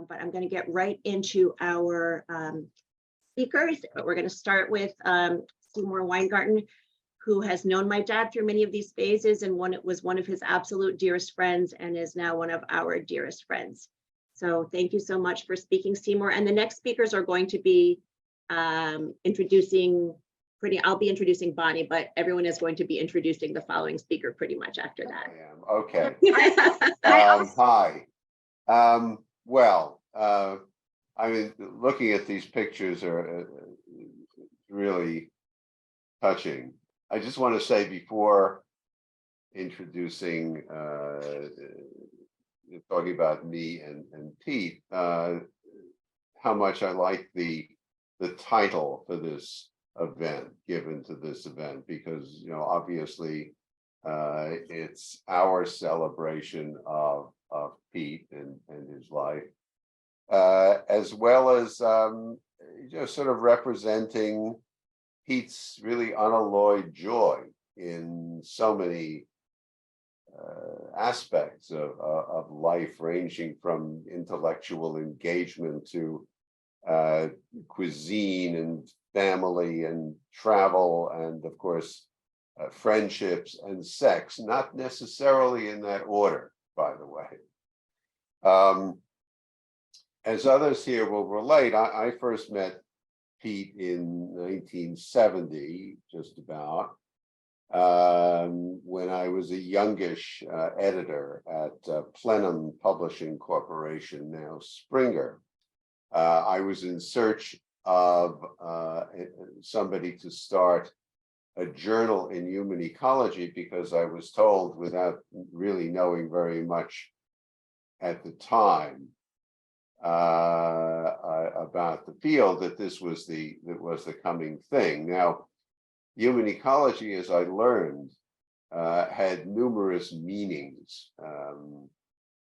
but I'm going to get right into our speakers. But we're going to start with Seymour Weingarten, who has known my dad through many of these phases, and was one of his absolute dearest friends and is now one of our dearest friends. So thank you so much for speaking, Seymour. And the next speakers are going to be introducing, I'll be introducing Bonnie, but everyone is going to be introducing the following speaker pretty much after that. I am. Okay. Hi. Hi. Well, I mean, looking at these pictures are really touching. I just want to say before introducing, talking about me and Pete, how much I like the title for this event, given to this event, because, you know, obviously it's our celebration of Pete and his life, as well as you know, sort of representing Pete's really unalloyed joy in so many aspects of life, ranging from intellectual engagement to cuisine and family and travel, and of course friendships and sex, not necessarily in that order, by the way. As others here will relate, I first met Pete in 1970, just about, when I was a youngish editor at Plenum Publishing Corporation, now Springer. I was in search of somebody to start a journal in human ecology, because I was told, without really knowing very much at the time about the field, that this was the coming thing. Now, human ecology, as I learned, had numerous meanings,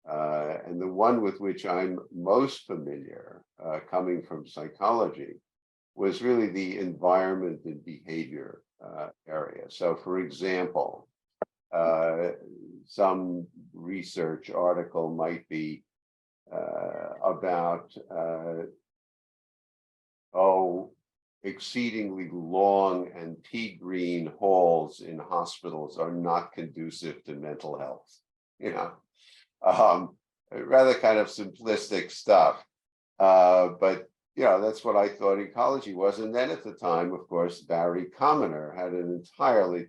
and the one with which I'm most familiar, coming from psychology, was really the environment and behavior area. So, for example, some research article might be about exceedingly long and pea green halls in hospitals are not conducive to mental health. You know, rather kind of simplistic stuff, but you know, that's what I thought ecology was. And then at the time, of course, Barry Commoner had an entirely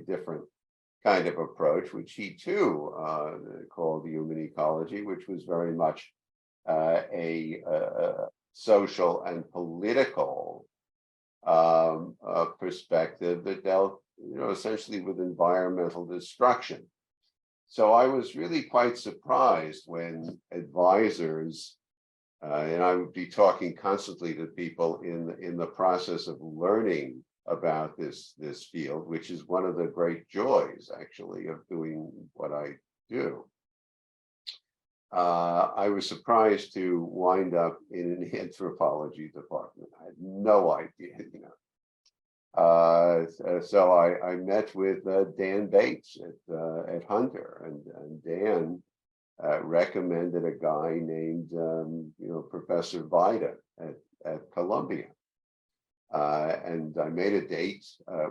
different kind of approach, which he too called human ecology, which was very much a social and political perspective that dealt, you know, essentially with environmental destruction. So I was really quite surprised when advisors, and I would be talking constantly to people in the process of learning about this field, which is one of the great joys, actually, of doing what I do. I was surprised to wind up in an anthropology department. I had no idea, you know. So I met with Dan Bates at Hunter, and Dan recommended a guy named you know, Professor Vayda at Columbia. And I made a date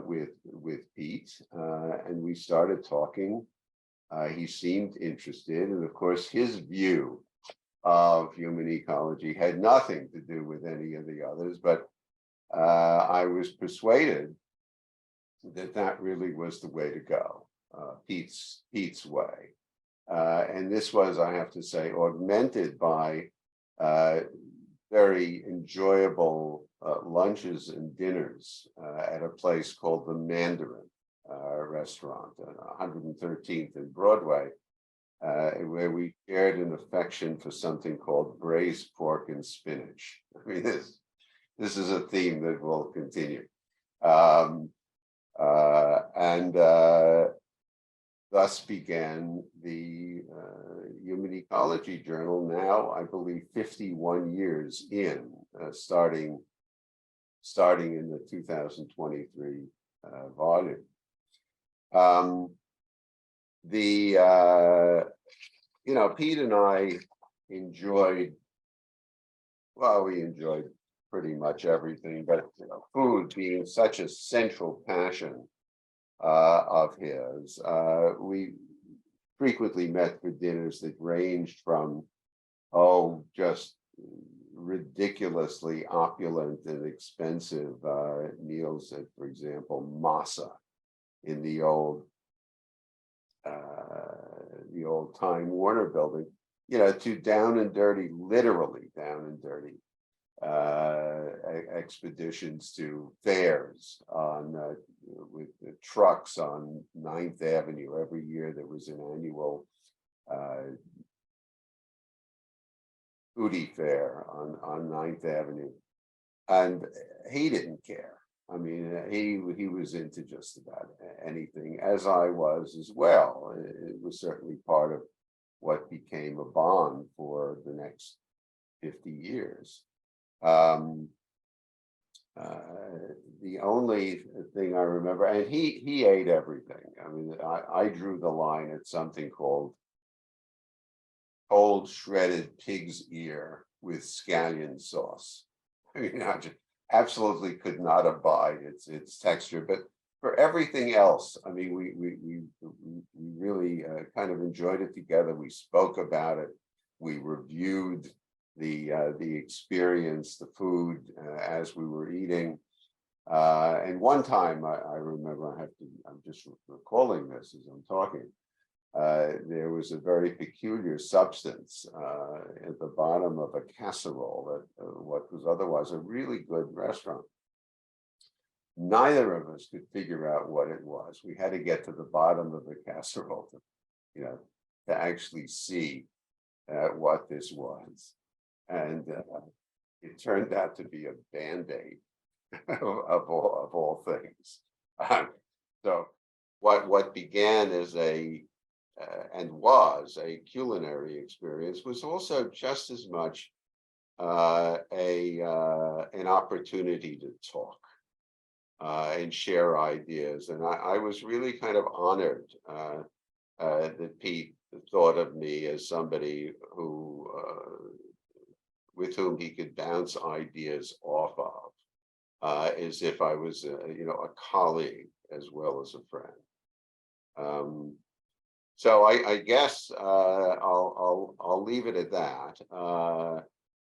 with Pete, and we started talking. He seemed interested, and of course his view of human ecology had nothing to do with any of the others, but I was persuaded that that really was the way to go, Pete's way. And this was, I have to say, augmented by very enjoyable lunches and dinners at a place called the Mandarin restaurant on 113th and Broadway, where we shared an affection for something called braised pork and spinach. I mean, this is a theme that will continue. And thus began the Human Ecology Journal, now I believe 51 years in, starting in the 2023 volume. You know, Pete and I enjoyed, well, we enjoyed pretty much everything, but food being such a central passion of his, we frequently met for dinners that ranged from, just ridiculously opulent and expensive meals at, for example, masa in the old Time Warner building, to down and dirty, literally down and dirty expeditions to fairs with the trucks on 9th Avenue. Every year there was an annual foodie fair on 9th Avenue, and he didn't care. I mean, he was into just about anything, as I was as well. It was certainly part of what became a bond for the next 50 years. The only thing I remember, and he ate everything. I mean, I drew the line at something called cold shredded pig's ear with scallion sauce. I mean, I just absolutely could not abide its texture, but for everything else, I mean, we really kind of enjoyed it together. We spoke about it. We reviewed the experience, the food as we were eating. And one time I remember, I'm just recalling this as I'm talking. There was a very peculiar substance at the bottom of a casserole at what was otherwise a really good restaurant. Neither of us could figure out what it was. We had to get to the bottom of the casserole to actually see what this was. And it turned out to be a Band-Aid of all things. So what began as and was a culinary experience was also just as much an opportunity to talk and share ideas. And I was really kind of honored that Pete thought of me as somebody who with whom he could bounce ideas off of, as if I was a colleague as well as a friend. So I guess I'll leave it at that.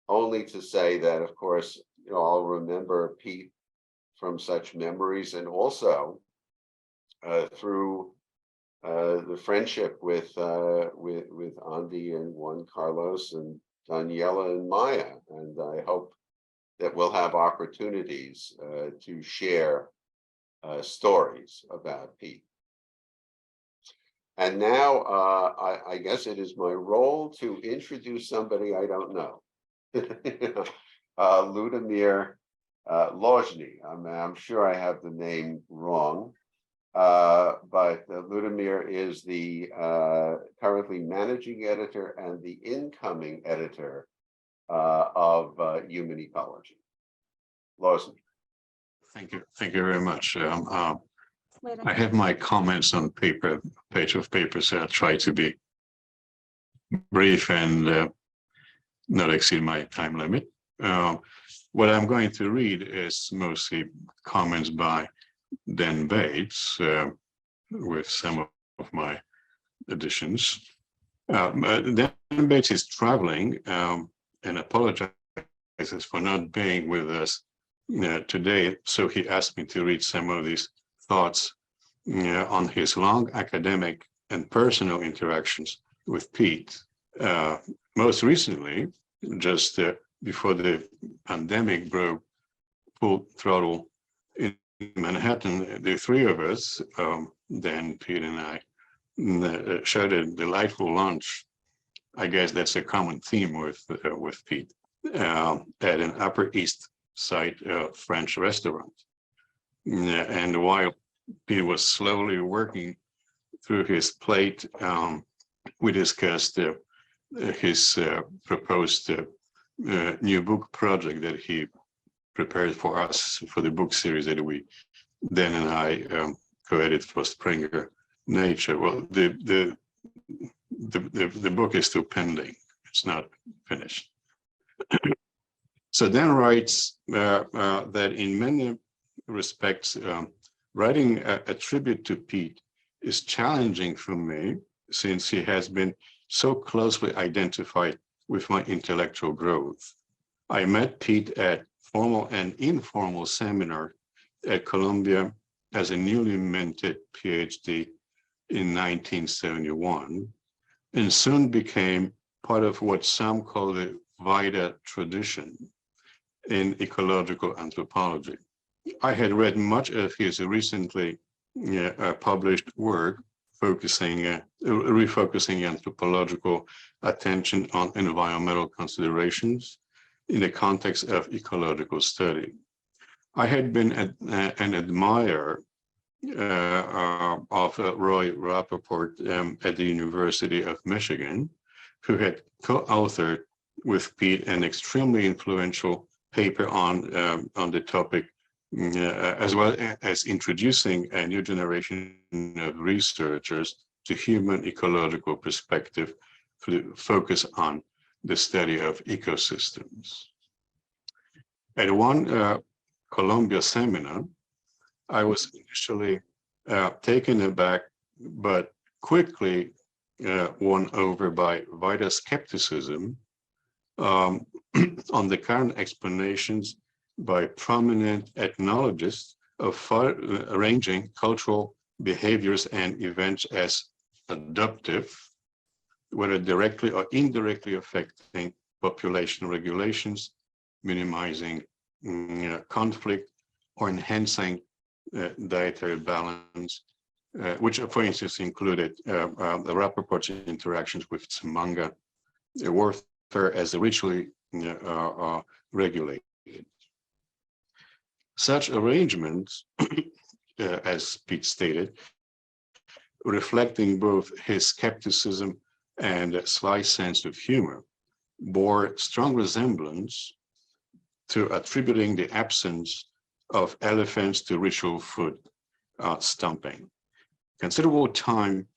Only to say that, of course, I'll remember Pete from such memories, and also through the friendship with Andy and Juan Carlos and Daniela and Maya. And I hope that we'll have opportunities to share stories about Pete. And now I guess it is my role to introduce somebody I don't know. Ludomir Lozny. I'm sure I have the name wrong, but Ludomir is the currently managing editor and the incoming editor of Human Ecology. Lozny. Thank you very much. I have my comments on page of paper, so I'll try to be brief and not exceed my time limit. What I'm going to read is mostly comments by Dan Bates with some of my additions. Dan Bates is traveling and apologizes for not being with us today, so he asked me to read some of these thoughts on his long academic and personal interactions with Pete. Most recently, just before the pandemic broke full throttle in Manhattan, the three of us, Dan, Pete, and I, shared a delightful lunch. I guess that's a common theme with Pete, at an Upper East Side French restaurant. And while Pete was slowly working through his plate, we discussed his proposed new book project that he prepared for us for the book series that Dan and I co-edited for Springer Nature. Well, the book is still pending. It's not finished. So Dan writes that in many respects, writing a tribute to Pete is challenging for me since he has been so closely identified with my intellectual growth. I met Pete at formal and informal seminar at Columbia as a newly minted PhD in 1971, and soon became part of what some call the Vayda tradition in ecological anthropology. I had read much of his recently published work refocusing anthropological attention on environmental considerations in the context of ecological study. I had been an admirer of Roy Rappaport at the University of Michigan, who had co-authored with Pete an extremely influential paper on the topic, as well as introducing a new generation of researchers to human ecological perspective to focus on the study of ecosystems. At one Columbia seminar, I was initially taken aback, but quickly won over by Vayda skepticism on the current explanations by prominent ethnologists of far-ranging cultural behaviors and events as adaptive, whether directly or indirectly affecting population regulations, minimizing conflict, or enhancing dietary balance, which, for instance, included the Rappaport's interactions with Tsamanga warfare as ritually regulated. Such arrangements, as Pete stated, reflecting both his skepticism and a sly sense of humor, bore strong resemblance to attributing the absence of elephants to ritual food stumping. Considerable time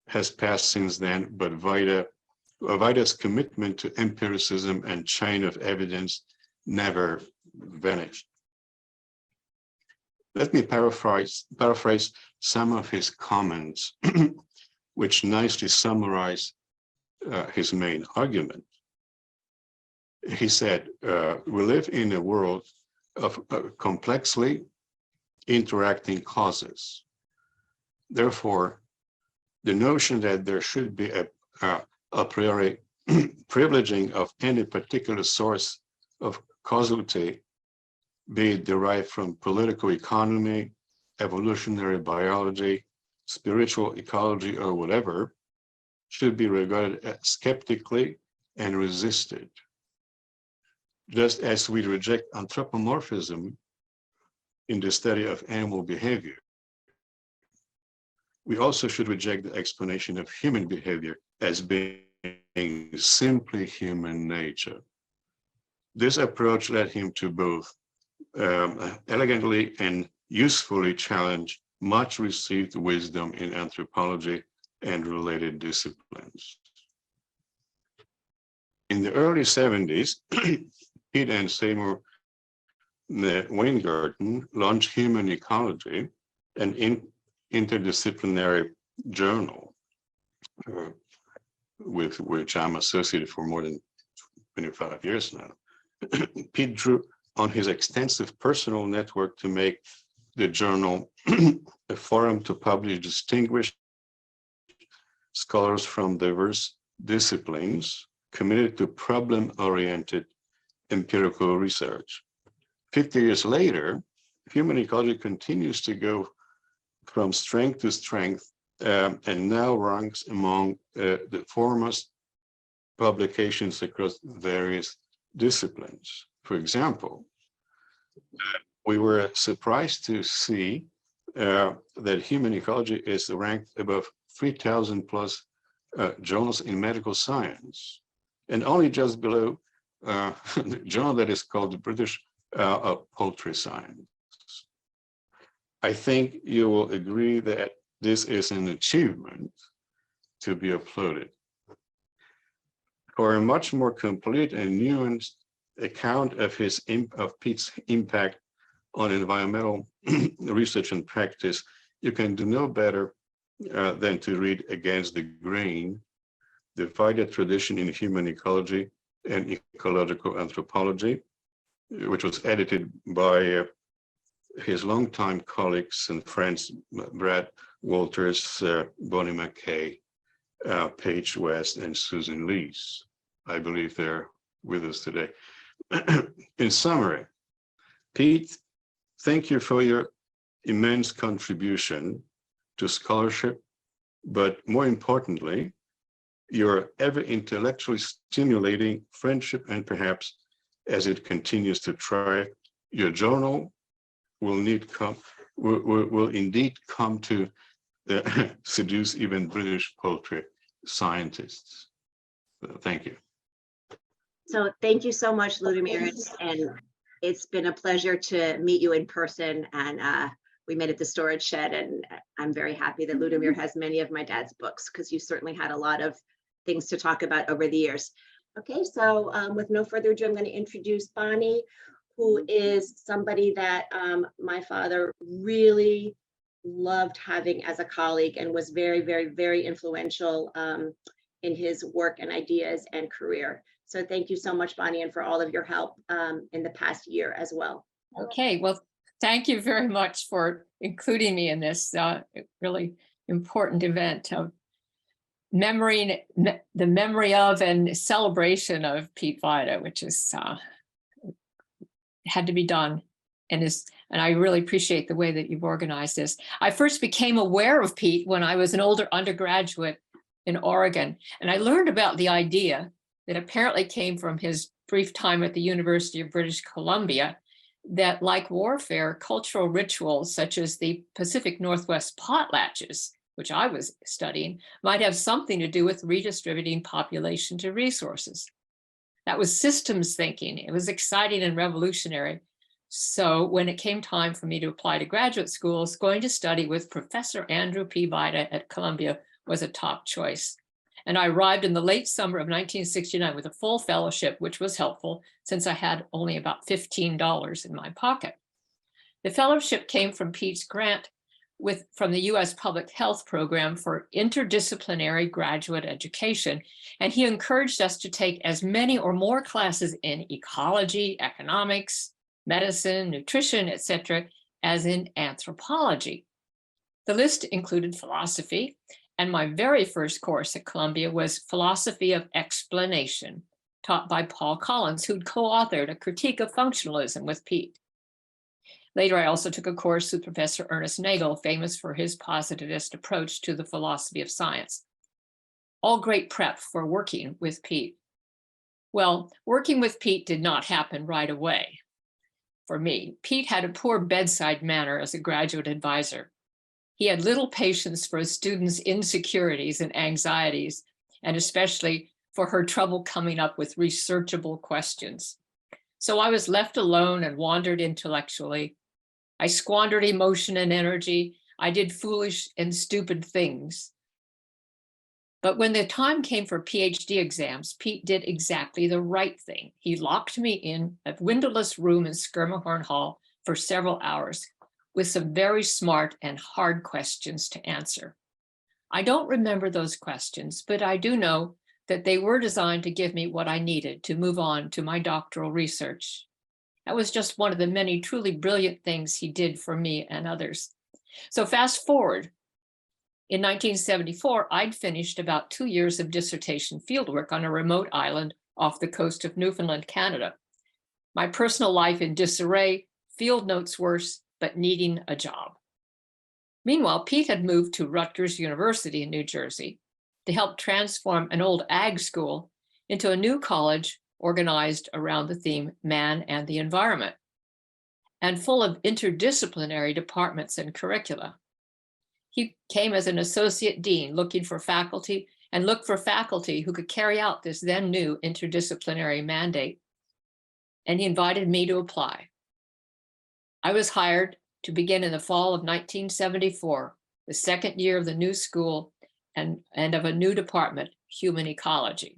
has passed since then, but Vayda's commitment to empiricism and chain of evidence never vanished. Let me paraphrase some of his comments, which nicely summarize his main argument. He said, we live in a world of complexly interacting causes. Therefore, the notion that there should be a priori privileging of any particular source of causality, be it derived from political economy, evolutionary biology, spiritual ecology, or whatever, should be regarded skeptically and resisted. Just as we reject anthropomorphism in the study of animal behavior, we also should reject the explanation of human behavior as being simply human nature. This approach led him to both elegantly and usefully challenge much received wisdom in anthropology and related disciplines. In the early 70s, Pete and Seymour Weingarten launched Human Ecology, an interdisciplinary journal with which I'm associated for more than 25 years now. Pete drew on his extensive personal network to make the journal a forum to publish distinguished scholars from diverse disciplines committed to problem-oriented empirical research. 50 years later, Human Ecology continues to go from strength to strength and now ranks among the foremost publications across various disciplines. For example, we were surprised to see that Human Ecology is ranked above 3,000 plus journals in medical science, and only just below the journal that is called the British Poultry Science. I think you will agree that this is an achievement to be applauded. for a much more complete and nuanced account of Pete's impact on environmental research and practice, you can do no better than to read Against the Grain, the Vayda tradition in human ecology and ecological anthropology, which was edited by his longtime colleagues and friends, Brad Walters, Bonnie McKay, Paige West, and Susan Lees. I believe they're with us today. In summary, Pete, thank you for your immense contribution to scholarship, but more importantly, your ever intellectually stimulating friendship, and perhaps as it continues to thrive, your journal will indeed come to seduce even British poultry scientists. So, thank you. So thank you so much, Ludomir, and it's been a pleasure to meet you in person. And we met at the storage shed, and I'm very happy that Ludomir has many of my dad's books, because you certainly had a lot of things to talk about over the years. Okay, so with no further ado, I'm going to introduce Bonnie, who is somebody that my father really loved having as a colleague and was very, very, very influential in his work and ideas and career. So thank you so much, Bonnie, and for all of your help in the past year as well. Okay, well, thank you very much for including me in this really important event of the memory of and celebration of Pete Vayda, which is had to be done, and I really appreciate the way that you've organized this. I first became aware of Pete when I was an older undergraduate in Oregon, and I learned about the idea that apparently came from his brief time at the University of British Columbia, that like warfare, cultural rituals such as the Pacific Northwest potlatches, which I was studying, might have something to do with redistributing population to resources. That was systems thinking. It was exciting and revolutionary. So when it came time for me to apply to graduate schools, going to study with Professor Andrew P. Vayda at Columbia was a top choice. And I arrived in the late summer of 1969 with a full fellowship, which was helpful since I had only about $15 in my pocket. The fellowship came from Pete's grant from the US Public Health Program for Interdisciplinary Graduate Education. And he encouraged us to take as many or more classes in ecology, economics, medicine, nutrition, etc., as in anthropology. The list included philosophy, and my very first course at Columbia was Philosophy of Explanation, taught by Paul Collins, who'd co-authored A Critique of Functionalism with Pete. Later, I also took a course with Professor Ernest Nagel, famous for his positivist approach to the philosophy of science. All great prep for working with Pete. Well, working with Pete did not happen right away for me. Pete had a poor bedside manner as a graduate advisor. He had little patience for his students' insecurities and anxieties, and especially for her trouble coming up with researchable questions. So I was left alone and wandered intellectually. I squandered emotion and energy. I did foolish and stupid things. But when the time came for PhD exams, Pete did exactly the right thing. He locked me in a windowless room in Skirmahorn Hall for several hours with some very smart and hard questions to answer. I don't remember those questions, but I do know that they were designed to give me what I needed to move on to my doctoral research. That was just one of the many truly brilliant things he did for me and others. So fast forward, in 1974, I'd finished about 2 years of dissertation fieldwork on a remote island off the coast of Newfoundland, Canada. My personal life in disarray, field notes worse, but needing a job. Meanwhile, Pete had moved to Rutgers University in New Jersey to help transform an old ag school into a new college organized around the theme Man and the Environment, and full of interdisciplinary departments and curricula. He came as an associate dean looking for faculty and looked for faculty who could carry out this then new interdisciplinary mandate. And he invited me to apply. I was hired to begin in the fall of 1974, the second year of the new school and of a new department, human ecology.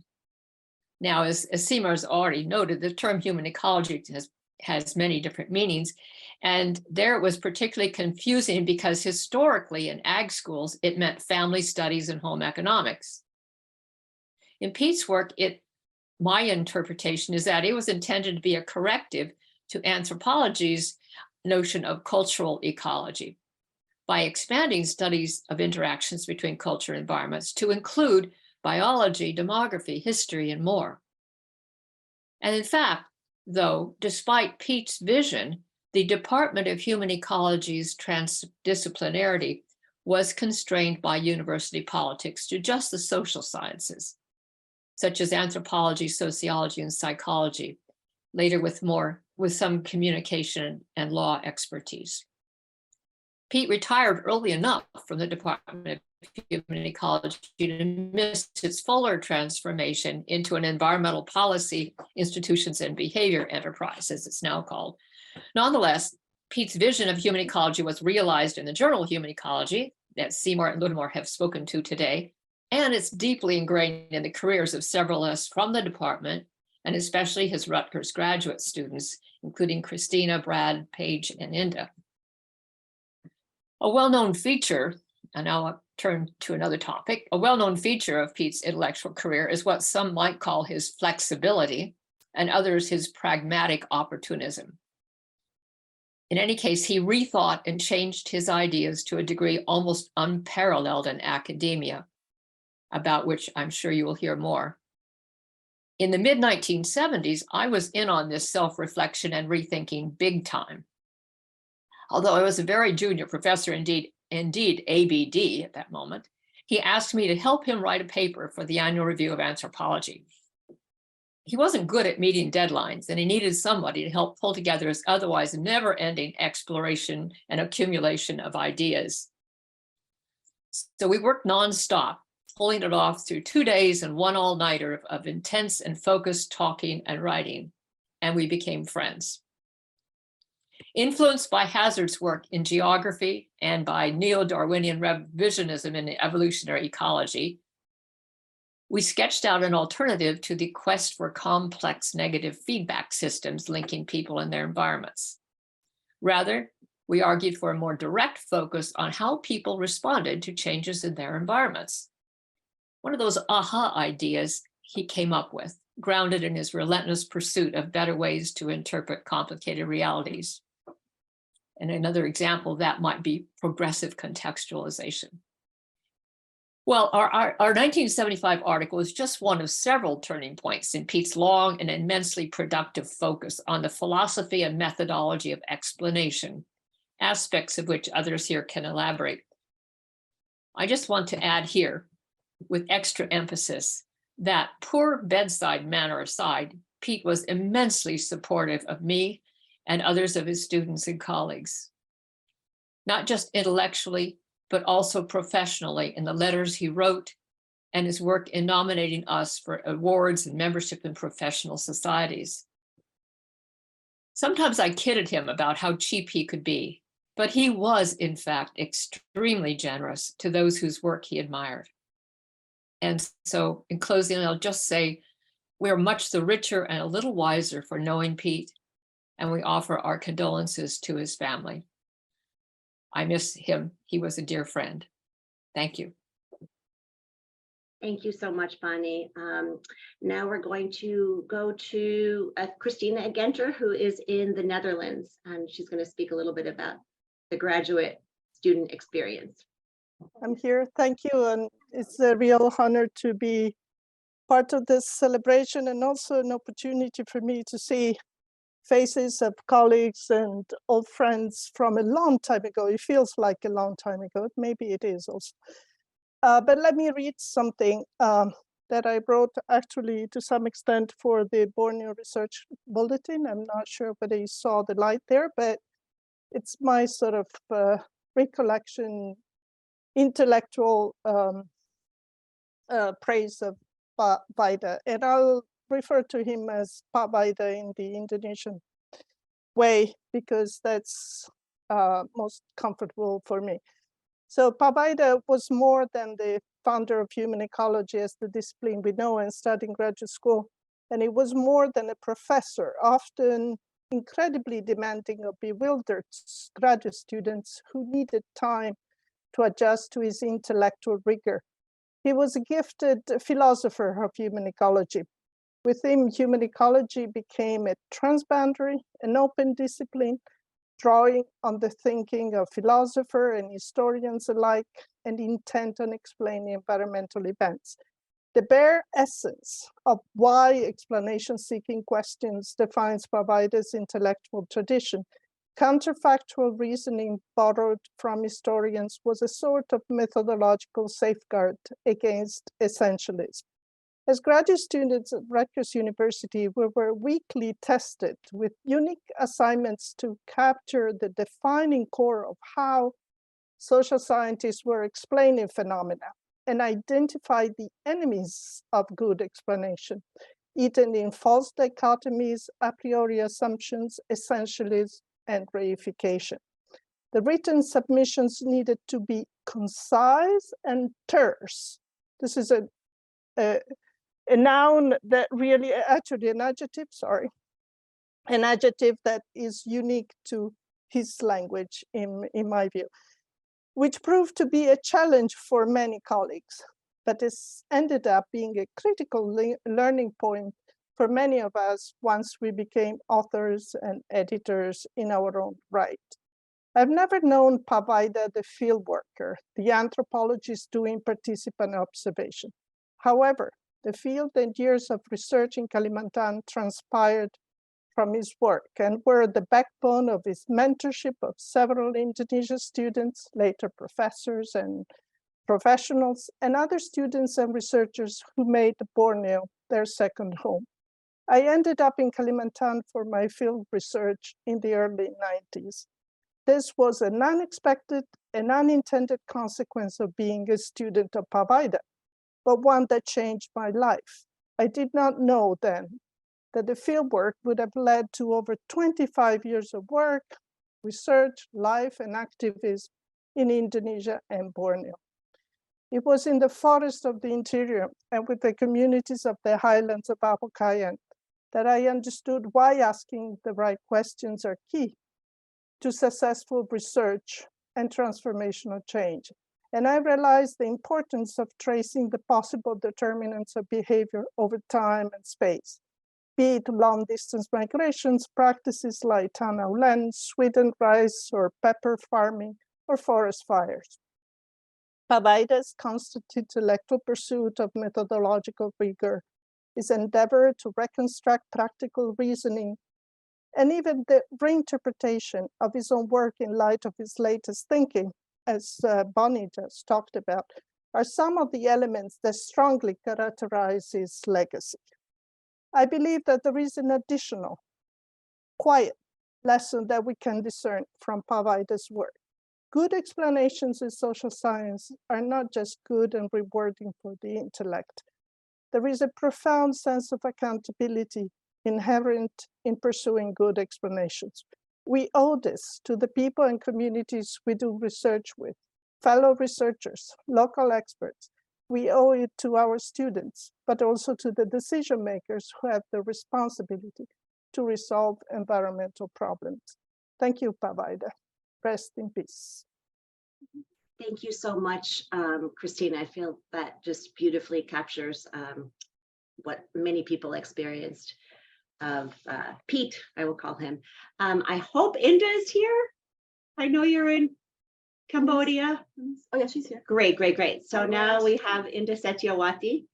Now, as Seymour has already noted, the term human ecology has many different meanings. And there it was particularly confusing because historically in ag schools, it meant family studies and home economics. In Pete's work, my interpretation is that it was intended to be a corrective to anthropology's notion of cultural ecology by expanding studies of interactions between culture and environments to include biology, demography, history, and more. And in fact, though, despite Pete's vision, the Department of Human Ecology's transdisciplinarity was constrained by university politics to just the social sciences, such as anthropology, sociology, and psychology, later with some communication and law expertise. Pete retired early enough from the Department of Human Ecology to miss its fuller transformation into an environmental policy, institutions, and behavior enterprise, as it's now called. Nonetheless, Pete's vision of human ecology was realized in the journal Human Ecology that Seymour and Ludomir have spoken to today, and it's deeply ingrained in the careers of several of us from the department, and especially his Rutgers graduate students, including Cristina, Brad, Paige, and Indah. A well-known feature, and now I'll turn to another topic, a well-known feature of Pete's intellectual career is what some might call his flexibility, and others his pragmatic opportunism. In any case, he rethought and changed his ideas to a degree almost unparalleled in academia, about which I'm sure you will hear more. In the mid-1970s, I was in on this self-reflection and rethinking big time. Although I was a very junior professor, indeed ABD at that moment, he asked me to help him write a paper for the annual review of Anthropology. He wasn't good at meeting deadlines, and he needed somebody to help pull together his otherwise never-ending exploration and accumulation of ideas. So we worked nonstop, pulling it off through 2 days and one all-nighter of intense and focused talking and writing, and we became friends. Influenced by Hazard's work in geography and by neo-Darwinian revisionism in evolutionary ecology, we sketched out an alternative to the quest for complex negative feedback systems linking people and their environments. Rather, we argued for a more direct focus on how people responded to changes in their environments. One of those aha ideas he came up with, grounded in his relentless pursuit of better ways to interpret complicated realities. And another example of that might be progressive contextualization. Well, our 1975 article is just one of several turning points in Pete's long and immensely productive focus on the philosophy and methodology of explanation, aspects of which others here can elaborate. I just want to add here, with extra emphasis, that poor bedside manner aside, Pete was immensely supportive of me and others of his students and colleagues, not just intellectually, but also professionally in the letters he wrote and his work in nominating us for awards and membership in professional societies. Sometimes I kidded him about how cheap he could be, but he was, in fact, extremely generous to those whose work he admired. And so in closing, I'll just say, we're much the richer and a little wiser for knowing Pete, and we offer our condolences to his family. I miss him. He was a dear friend. Thank you. Thank you so much, Bonnie. Now we're going to go to Cristina Eghenter, who is in the Netherlands, and she's going to speak a little bit about the graduate student experience. I'm here. Thank you. And it's a real honor to be part of this celebration, and also an opportunity for me to see faces of colleagues and old friends from a long time ago. It feels like a long time ago. Maybe it is also. But let me read something that I wrote actually to some extent for the Borneo Research Bulletin. I'm not sure whether you saw the light there, but it's my sort of recollection, intellectual praise of Vayda. And I'll refer to him as Pa Vayda in the Indonesian way, because that's most comfortable for me. So Pa Vayda was more than the founder of human ecology as the discipline we know and studied in graduate school. And he was more than a professor, often incredibly demanding of bewildered graduate students who needed time to adjust to his intellectual rigor. He was a gifted philosopher of human ecology. With him, human ecology became a transboundary, an open discipline, drawing on the thinking of philosophers and historians alike, and intent on explaining environmental events. The bare essence of why explanation-seeking questions defines Vayda's intellectual tradition, counterfactual reasoning borrowed from historians, was a sort of methodological safeguard against essentialism. As graduate students at Rutgers University, we were weekly tested with unique assignments to capture the defining core of how social scientists were explaining phenomena and identify the enemies of good explanation, eaten in false dichotomies, a priori assumptions, essentialism, and reification. The written submissions needed to be concise and terse. This is a noun that really, actually an adjective, sorry, an adjective that is unique to his language in my view, which proved to be a challenge for many colleagues, but this ended up being a critical learning point for many of us once we became authors and editors in our own right. I've never known Vayda the field worker, the anthropologist doing participant observation. However, the field and years of research in Kalimantan transpired from his work and were the backbone of his mentorship of several Indonesian students, later professors and professionals, and other students and researchers who made Borneo their second home. I ended up in Kalimantan for my field research in the early 90s. This was an unexpected and unintended consequence of being a student of Vayda, but one that changed my life. I did not know then that the fieldwork would have led to over 25 years of work, research, life, and activism in Indonesia and Borneo. It was in the forest of the interior and with the communities of the highlands of Abu Kayan that I understood why asking the right questions are key to successful research and transformational change. And I realized the importance of tracing the possible determinants of behavior over time and space, be it long-distance migrations, practices like Tanau land, Sweden rice or pepper farming, or forest fires. Vayda's constant intellectual pursuit of methodological rigor, his endeavor to reconstruct practical reasoning, and even the reinterpretation of his own work in light of his latest thinking, as Bonnie just talked about, are some of the elements that strongly characterize his legacy. I believe that there is an additional, quiet lesson that we can discern from Vayda's work. Good explanations in social science are not just good and rewarding for the intellect. There is a profound sense of accountability inherent in pursuing good explanations. We owe this to the people and communities we do research with, fellow researchers, local experts. We owe it to our students, but also to the decision makers who have the responsibility to resolve environmental problems. Thank you, Vayda. Rest in peace. Thank you so much, Cristina. I feel that just beautifully captures what many people experienced of Pete, I will call him. I hope Indah is here. I know you're in Cambodia. Oh yeah, she's here. Great, great, great. So now we have Indah Setyawati,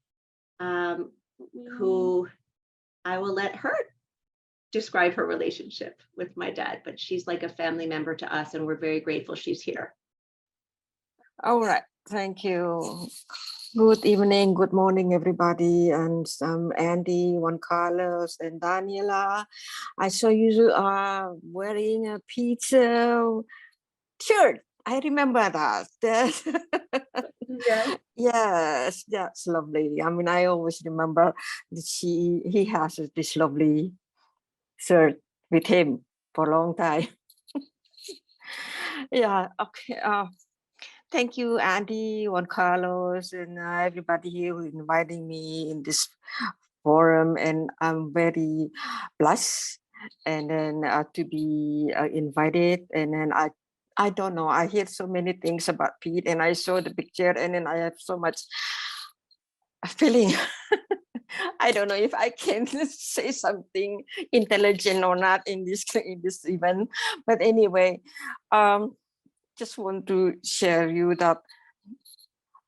who I will let her describe her relationship with my dad, but she's like a family member to us and we're very grateful she's here. All right, thank you. Good evening, good morning, everybody. And Andy, Juan Carlos, and Daniela. I saw you are wearing a pizza shirt. I remember that. Yeah. Yes, that's lovely. I mean, I always remember that he has this lovely shirt with him for a long time. Yeah, okay. Thank you, Andy, Juan Carlos, and everybody here who inviting me in this forum, and I'm very blessed and then to be invited. And then I don't know, I hear so many things about Pete, and I saw the picture, and then I have so much feeling. I don't know if I can say something intelligent or not in this event, but anyway, just want to share you that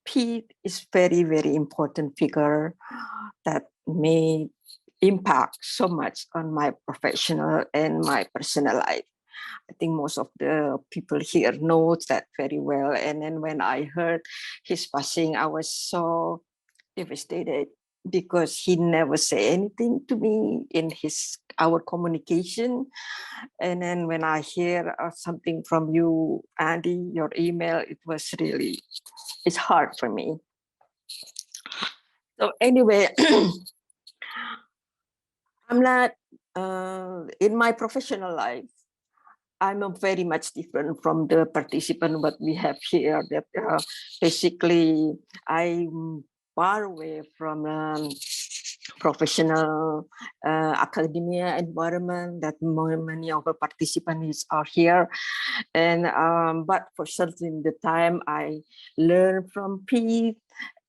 Pete is very, very important figure that may impact so much on my professional and my personal life. I think most of the people here know that very well. And then when I heard his passing, I was so devastated because he never said anything to me in our communication. And then when I hear something from you, Andy, your email, it was really, it's hard for me. So anyway, I'm not, in my professional life, I'm very much different from the participant what we have here. That basically I'm far away from professional academia environment that many of the participants are here. And but for certain the time I learn from Pete,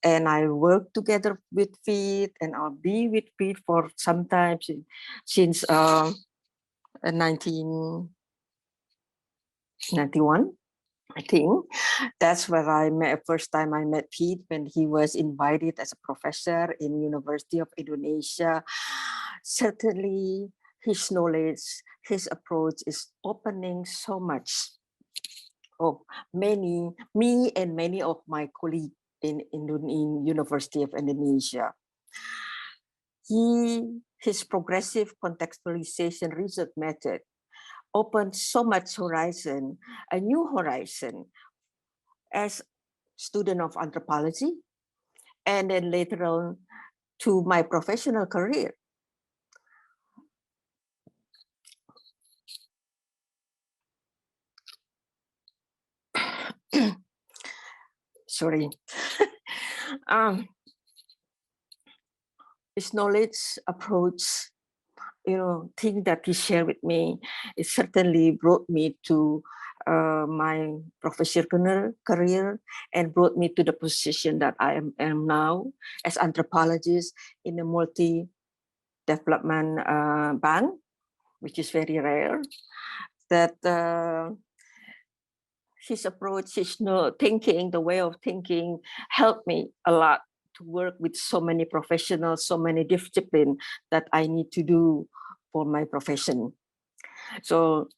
and I work together with Pete, and I'll be with Pete for sometimes since 1991, I think. That's where I met, first time I met Pete, when he was invited as a professor in University of Indonesia. Certainly his knowledge, his approach is opening so much of me and many of my colleagues in University of Indonesia. His progressive contextualization research method opened so much horizon, a new horizon as student of anthropology, and then later on to my professional career. Sorry. His knowledge approach, thing that he shared with me, it certainly brought me to my professional career and brought me to the position that I am now as anthropologist in a multi-development bank, which is very rare. That his approach, his thinking, the way of thinking helped me a lot to work with so many professionals, so many disciplines that I need to do for my profession. So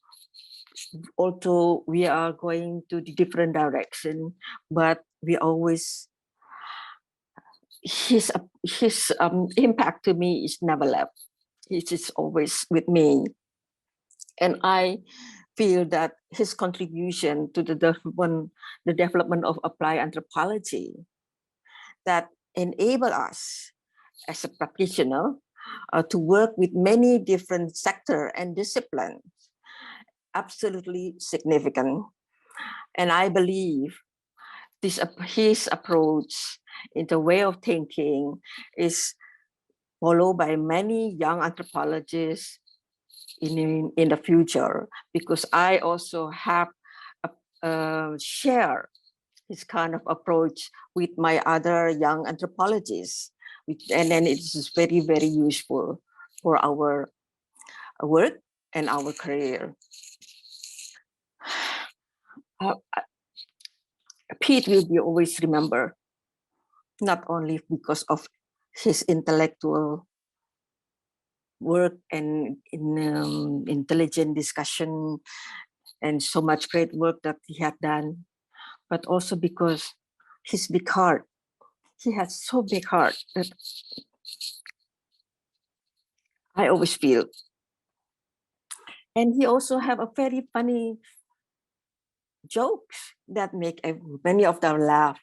although we are going to the different direction, but we always, his impact to me is never left. It is always with me. And I feel that his contribution to the development of applied anthropology that enable us as a practitioner to work with many different sectors and disciplines, absolutely significant. And I believe his approach in the way of thinking is followed by many young anthropologists in the future, because I also have share this kind of approach with my other young anthropologists, and then it's very, very useful for our work and our career. Pete will be always remembered, not only because of his intellectual work and in intelligent discussion and so much great work that he had done, but also because his big heart. He has so big heart that I always feel. And he also have a very funny jokes that make many of them laugh.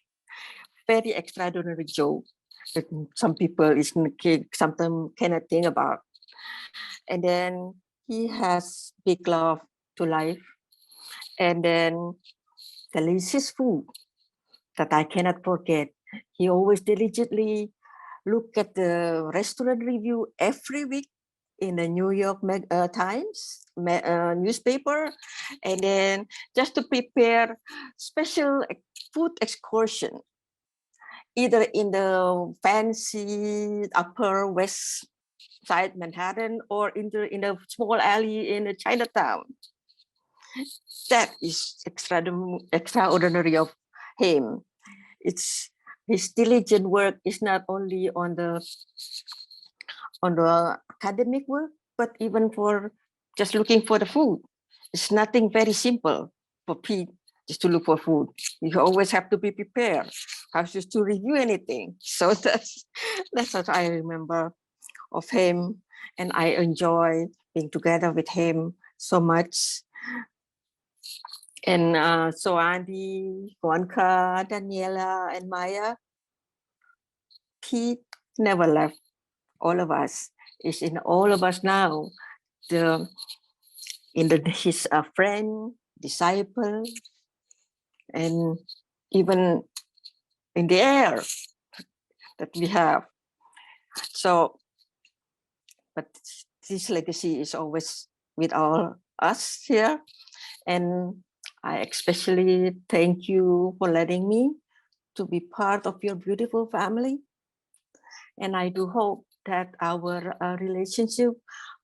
Very extraordinary joke that some people sometimes cannot think about. And then he has big love to life. And then delicious food that I cannot forget. He always diligently look at the restaurant review every week in the New York Times newspaper, and then just to prepare special food excursion, either in the fancy Upper West Side Manhattan or in the small alley in Chinatown. That is extraordinary of him. It's his diligent work is not only on the academic work, but even for just looking for the food. It's nothing very simple for Pete just to look for food. You always have to be prepared how just to review anything. So that's what I remember of him, and I enjoy being together with him so much. And so Andy, Juanca, Daniela, and Maya, Pete never left all of us. Is in all of us now. His friend, disciple, and even in the air that we have. So, but this legacy is always with all us here. And I especially thank you for letting me to be part of your beautiful family. And I do hope that our relationship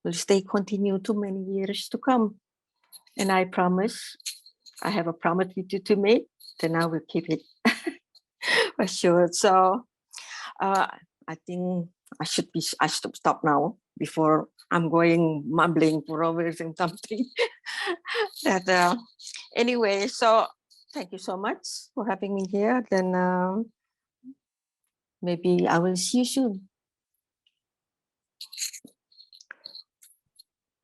will stay continue to many years to come. And I promise, I have a promise with you to make, then I will keep it for sure. So I think I should stop now before I'm going mumbling for always in something. That anyway, so thank you so much for having me here. Then maybe I will see you soon.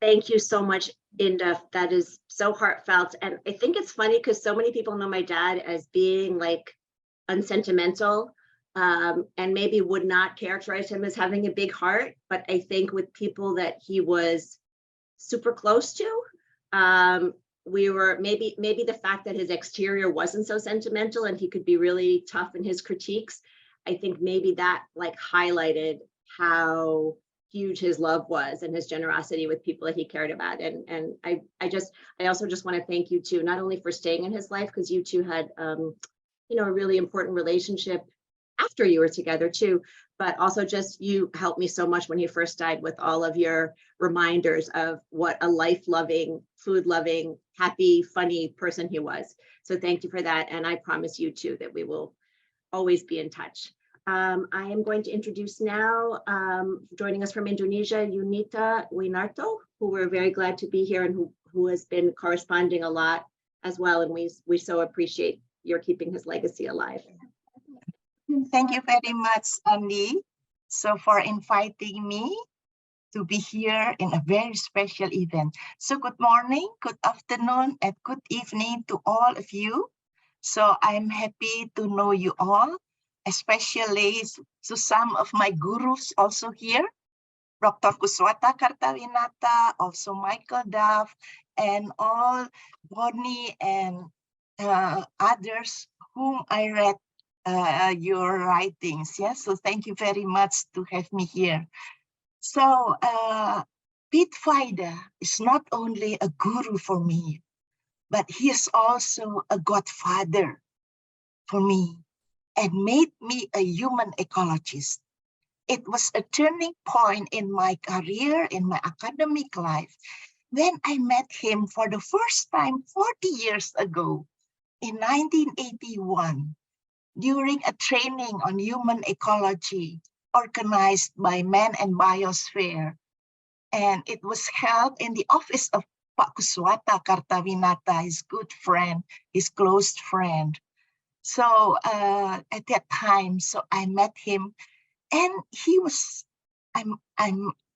Thank you so much, Indah. That is so heartfelt. And I think it's funny because so many people know my dad as being like unsentimental, and maybe would not characterize him as having a big heart. But I think with people that he was super close to, we were maybe the fact that his exterior wasn't so sentimental and he could be really tough in his critiques. I think maybe that like highlighted how huge his love was and his generosity with people that he cared about. And I also just want to thank you too, not only for staying in his life, because you two had you know, a really important relationship after you were together too, but also just you helped me so much when he first died with all of your reminders of what a life-loving, food-loving, happy, funny person he was. So thank you for that. And I promise you too that we will always be in touch. I am going to introduce now, joining us from Indonesia, Yunita Winarto, who we're very glad to be here and who has been corresponding a lot as well. And we so appreciate your keeping his legacy alive. Thank you very much, Andy, so for inviting me to be here in a very special event. So good morning, good afternoon, and good evening to all of you. So I'm happy to know you all, especially to some of my gurus also here, Dr. Kuswata Kartawinata, also Michael Duff, and all Bonnie and others whom I read your writings. Yes, so thank you very much to have me here. So Pete Vayda is not only a guru for me, but he is also a godfather for me and made me a human ecologist. It was a turning point in my career, in my academic life, when I met him for the first time 40 years ago in 1981. During a training on human ecology organized by Man and Biosphere. And it was held in the office of Pak Kuswata Kartawinata, his good friend, his close friend. So at that time, so I met him, and he was, I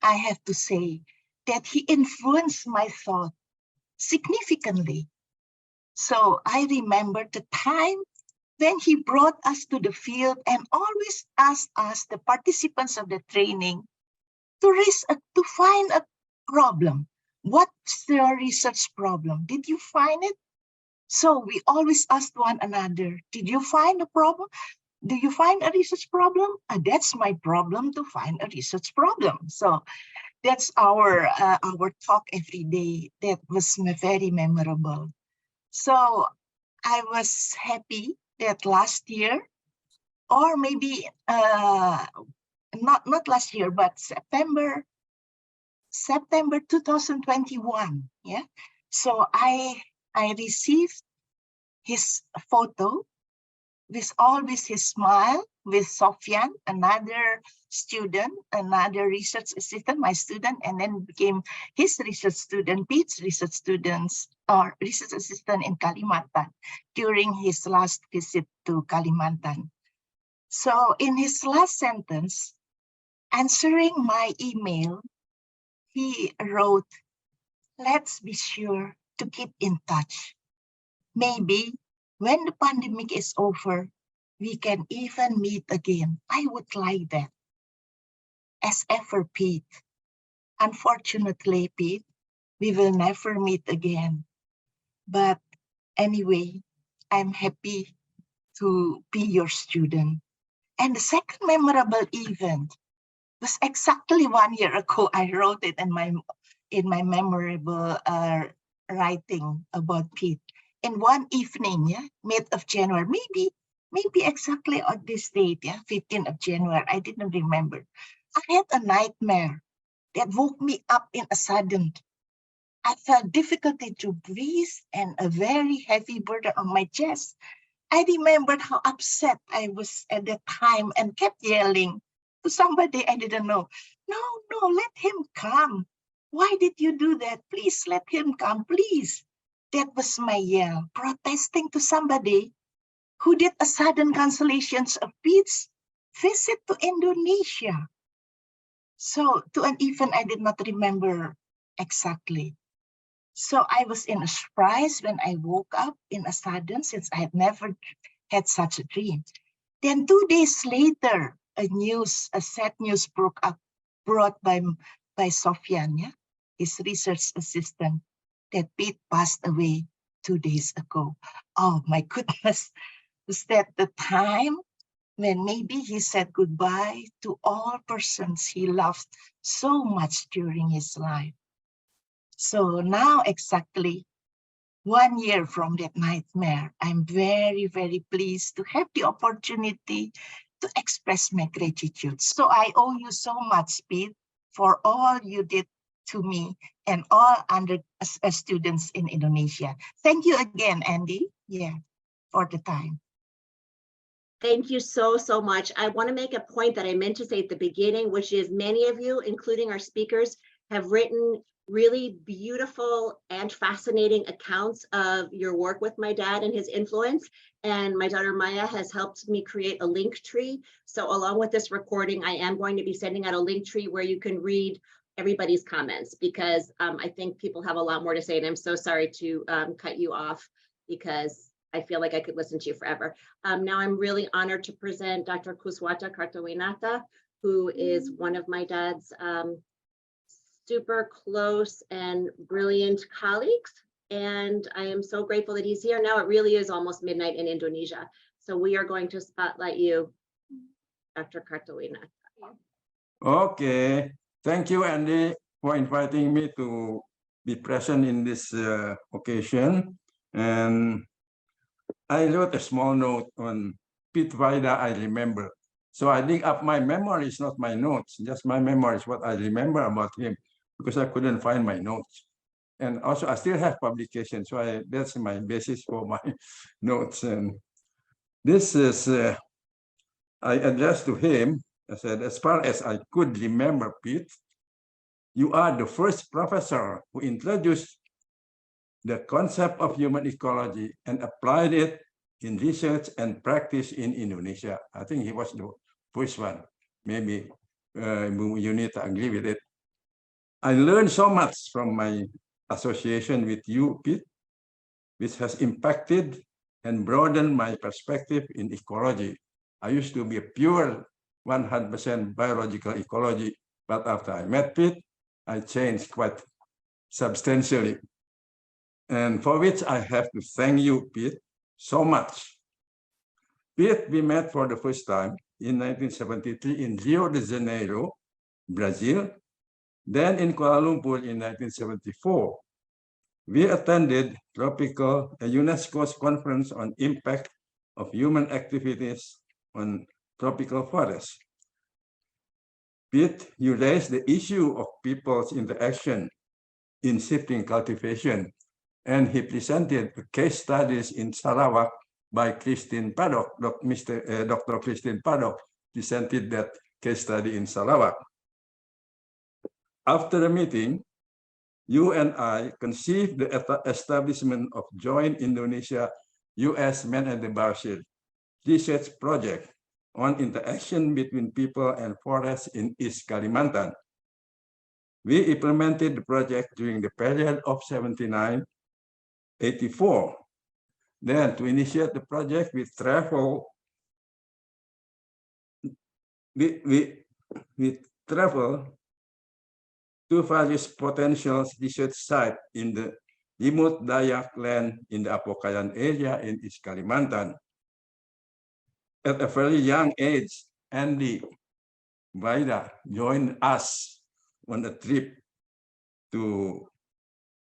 have to say that he influenced my thought significantly. So I remember the time when he brought us to the field and always asked us, the participants of the training, to find a problem. What's the research problem? Did you find it? So we always asked one another, did you find a problem? do you find a research problem? That's my problem, to find a research problem. So that's our talk every day. That was very memorable. So I was happy that last year, or maybe not last year, but September 2021. Yeah. So I received his photo with always his smile with Sofyan, another student, another research assistant, my student, and then became his research student, Paige research students or research assistant in Kalimantan during his last visit to Kalimantan. So in his last sentence, answering my email, he wrote, "Let's be sure to keep in touch. Maybe when the pandemic is over, we can even meet again. I would like that." As ever, Pete. Unfortunately, Pete, we will never meet again. But anyway, I'm happy to be your student. And the second memorable event was exactly 1 year ago. I wrote it in my memorable writing about Pete. In one evening, yeah, mid of January, maybe exactly on this date, yeah, 15th of January, I didn't remember. I had a nightmare that woke me up in a sudden. I felt difficulty to breathe and a very heavy burden on my chest. I remembered how upset I was at that time and kept yelling to somebody I didn't know, "No, let him come. Why did you do that? Please let him come, please." That was my yell, protesting to somebody who did a sudden cancellation of Pete's visit to Indonesia. So to an event I did not remember exactly. So I was in a surprise when I woke up in a sudden, since I had never had such a dream. Then 2 days later, a sad news broke up, brought by Sofyan, yeah, his research assistant, that Pete passed away 2 days ago. Oh my goodness, was that the time when maybe he said goodbye to all persons he loved so much during his life. So now exactly 1 year from that nightmare, I'm very, very pleased to have the opportunity to express my gratitude. So I owe you so much, Pete, for all you did to me and all students in Indonesia. Thank you again, Andy, for the time. Thank you so much. I want to make a point that I meant to say at the beginning, which is many of you, including our speakers, have written really beautiful and fascinating accounts of your work with my dad and his influence. And my daughter Maya has helped me create a link tree. So along with this recording, I am going to be sending out a link tree where you can read everybody's comments, because I think people have a lot more to say. And I'm so sorry to cut you off, because I feel like I could listen to you forever. Now I'm really honored to present Dr. Kuswata Kartawinata, who is one of my dad's super close and brilliant colleagues. And I am so grateful that he's here. Now it really is almost midnight in Indonesia. So we are going to spotlight you, Dr. Kartawinata. Okay, thank you, Andy, for inviting me to be present in this occasion. And I wrote a small note on Pete Vayda, I remember. So I dig up my memories, not my notes, just my memories, what I remember about him, because I couldn't find my notes. And also I still have publications, so that's my basis for my notes. And this is, I addressed to him, I said, as far as I could remember, Pete, you are the first professor who introduced the concept of human ecology and applied it in research and practice in Indonesia. I think he was the first one. Maybe Yunita agree with it. I learned so much from my association with you, Pete, which has impacted and broadened my perspective in ecology. I used to be a pure 100% biological ecology, but after I met Pete, I changed quite substantially. And for which I have to thank you, Pete, so much. Pete, we met for the first time in 1973 in Rio de Janeiro, Brazil, then in Kuala Lumpur in 1974. We attended UNESCO's conference on impact of human activities on tropical forests. Pete, you raised the issue of people's interaction in shifting cultivation, and he presented case studies in Sarawak by Christine Paddock. Dr. Christine Paddock presented that case study in Sarawak. After the meeting, you and I conceived the establishment of joint Indonesia-US Man and the Barshid research project on interaction between people and forests in East Kalimantan. We implemented the project during the period of 1979-84. Then to initiate the project, we traveled to various potential research sites in the remote Dayak land in the Apokayan area in East Kalimantan. At a very young age, Andy Vayda joined us on a trip to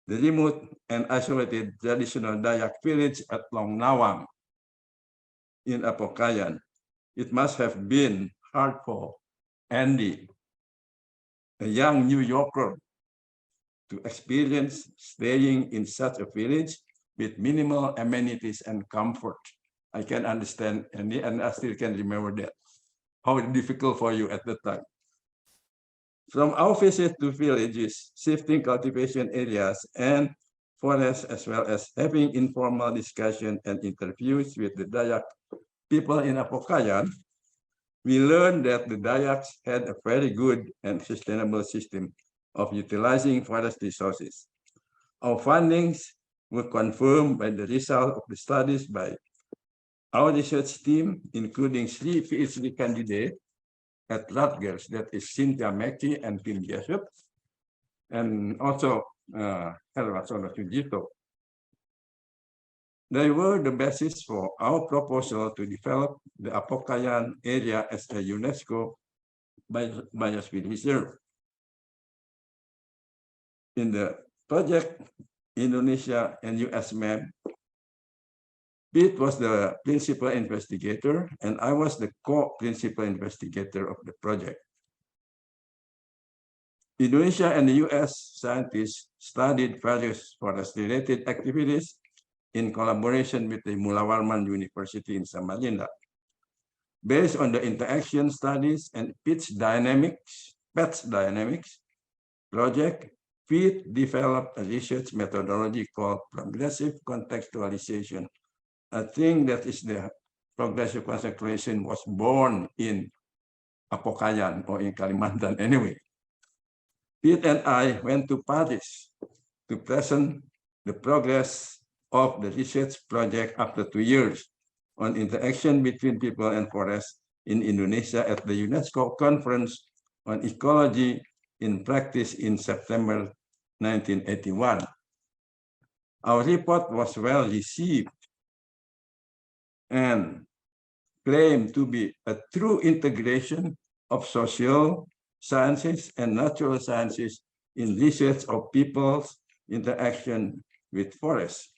the remote and isolated traditional Dayak village at Long Nawang in Apokayan. It must have been hard for Andy, a young New Yorker, to experience staying in such a village with minimal amenities and comfort. I can understand, Andy, and I still can remember that, how difficult for you at the time. From our visit to villages, shifting cultivation areas and forests, as well as having informal discussion and interviews with the Dayak people in Apokayan, we learned that the Dayaks had a very good and sustainable system of utilizing forest resources. Our findings were confirmed by the result of the studies by our research team, including 3 PhD candidates at Rutgers, that is Cynthia McKay and Tim Jessup, and also Herbarium. They were the basis for our proposal to develop the Apokayan area as a UNESCO biosphere reserve. In the project, Indonesia and US map, Pete was the principal investigator, and I was the co-principal investigator of the project. Indonesia and the US scientists studied various forest-related activities in collaboration with the Mulawarman University in Samarinda. Based on the interaction studies and Pete's dynamics project, Pete developed a research methodology called progressive contextualization. I think that is the progressive contextualization was born in Apokayan or in Kalimantan anyway. Pete and I went to Paris to present the progress of the research project after 2 years on interaction between people and forests in Indonesia at the UNESCO Conference on Ecology in Practice in September 1981. Our report was well received and claimed to be a true integration of social sciences and natural sciences in research of people's interaction with forests.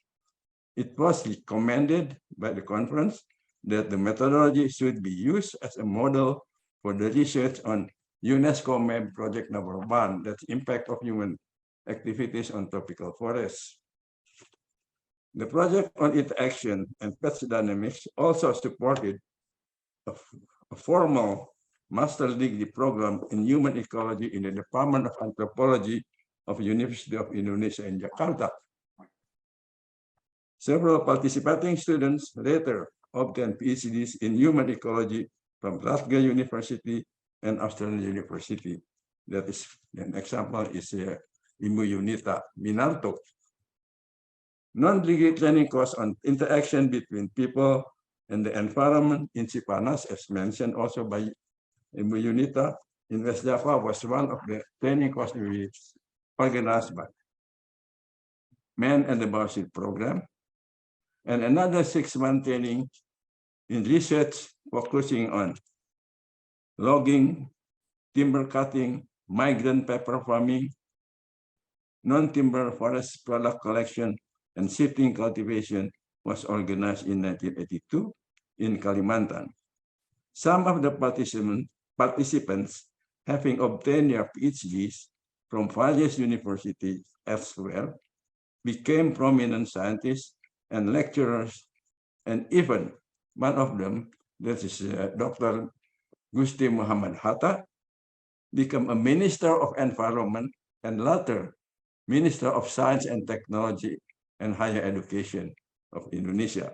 It was recommended by the conference that the methodology should be used as a model for the research on UNESCO MAP project number 1, that's impact of human activities on tropical forests. The project on interaction and pest dynamics also supported a formal master's degree program in human ecology in the Department of Anthropology of University of Indonesia in Jakarta. Several participating students later obtained PhDs in human ecology from Rutgers University and Australian University. That is an example is Yunita, Winarto. Non-degree training course on interaction between people and the environment in Cipanas, as mentioned also by Yunita, in West Java was one of the training courses we organized by Man and the Barshid program. And another 6-month training in research focusing on logging, timber cutting, migrant pepper farming, non-timber forest product collection, and seedling cultivation was organized in 1982 in Kalimantan. Some of the participants having obtained their PhDs from various universities elsewhere became prominent scientists and lecturers, and even one of them, that is Dr. Gusti Muhammad Hatta, became a Minister of Environment and later Minister of Science and Technology and Higher Education of Indonesia.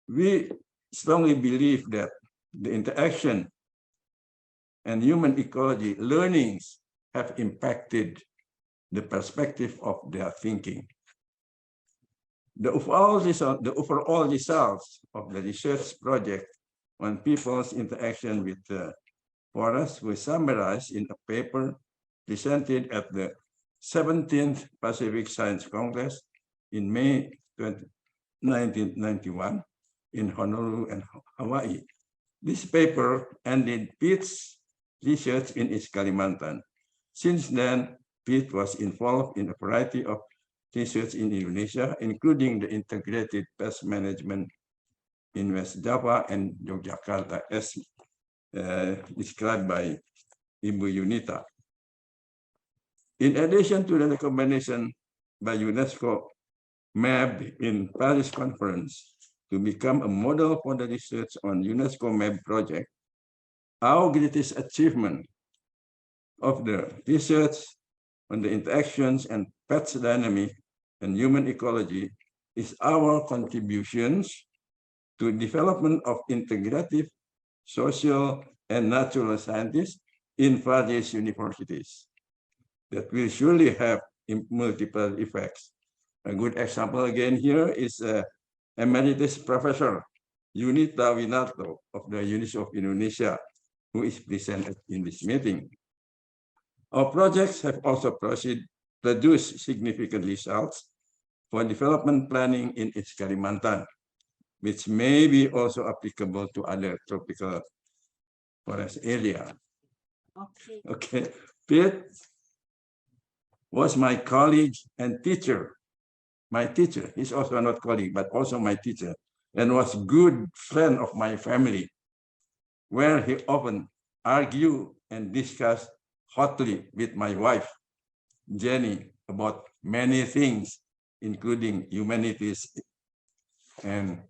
We strongly believe that the interaction and human ecology learnings have impacted the perspective of their thinking. The overall results of the research project on people's interaction with the forest were summarized in a paper presented at the 17th Pacific Science Congress in May 1991 in Honolulu and Hawaii. This paper ended Pete's research in East Kalimantan. Since then, Pete was involved in a variety of research in Indonesia, including the integrated pest management in West Java and Yogyakarta, as described by Ibu Yunita. In addition to the recommendation by UNESCO MAB in Paris Conference to become a model for the research on UNESCO MAB project, our greatest achievement of the research on the interactions and pest dynamic and human ecology is our contributions to development of integrative social and natural scientists in various universities that will surely have multiple effects. A good example again here is Emeritus Professor Yunita Winarto of the University of Indonesia, who is presented in this meeting. Our projects have also produced significant results for development planning in East Kalimantan, which may be also applicable to other tropical forest area. Okay, Pete was my colleague and teacher. My teacher, he's also not colleague, but also my teacher, and was good friend of my family, where he often argued and discussed hotly with my wife, Jenny, about many things, including humanities. And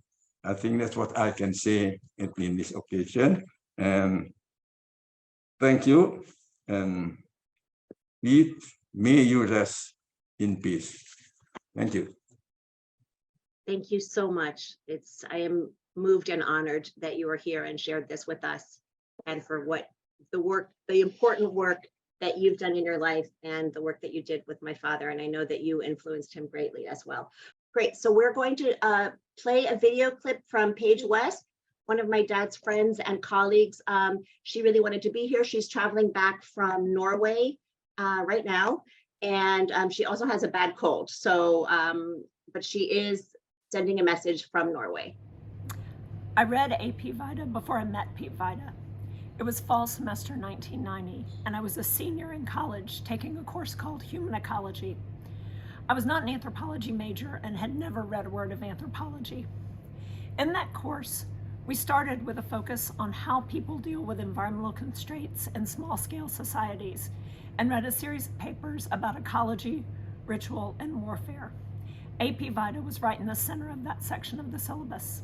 I think that's what I can say in this occasion. And thank you. And Pete, may you rest in peace. Thank you. Thank you so much. I am moved and honored that you are here and shared this with us, and for what the important work that you've done in your life and the work that you did with my father. And I know that you influenced him greatly as well. Great. So we're going to play a video clip from Paige West, one of my dad's friends and colleagues. She really wanted to be here. She's traveling back from Norway right now. And she also has a bad cold. So, but she is sending a message from Norway. I read AP Vayda before I met Pete Vayda. It was fall semester 1990, and I was a senior in college taking a course called Human Ecology. I was not an anthropology major and had never read a word of anthropology. In that course, we started with a focus on how people deal with environmental constraints in small-scale societies, and read a series of papers about ecology, ritual, and warfare. AP Vayda was right in the center of that section of the syllabus.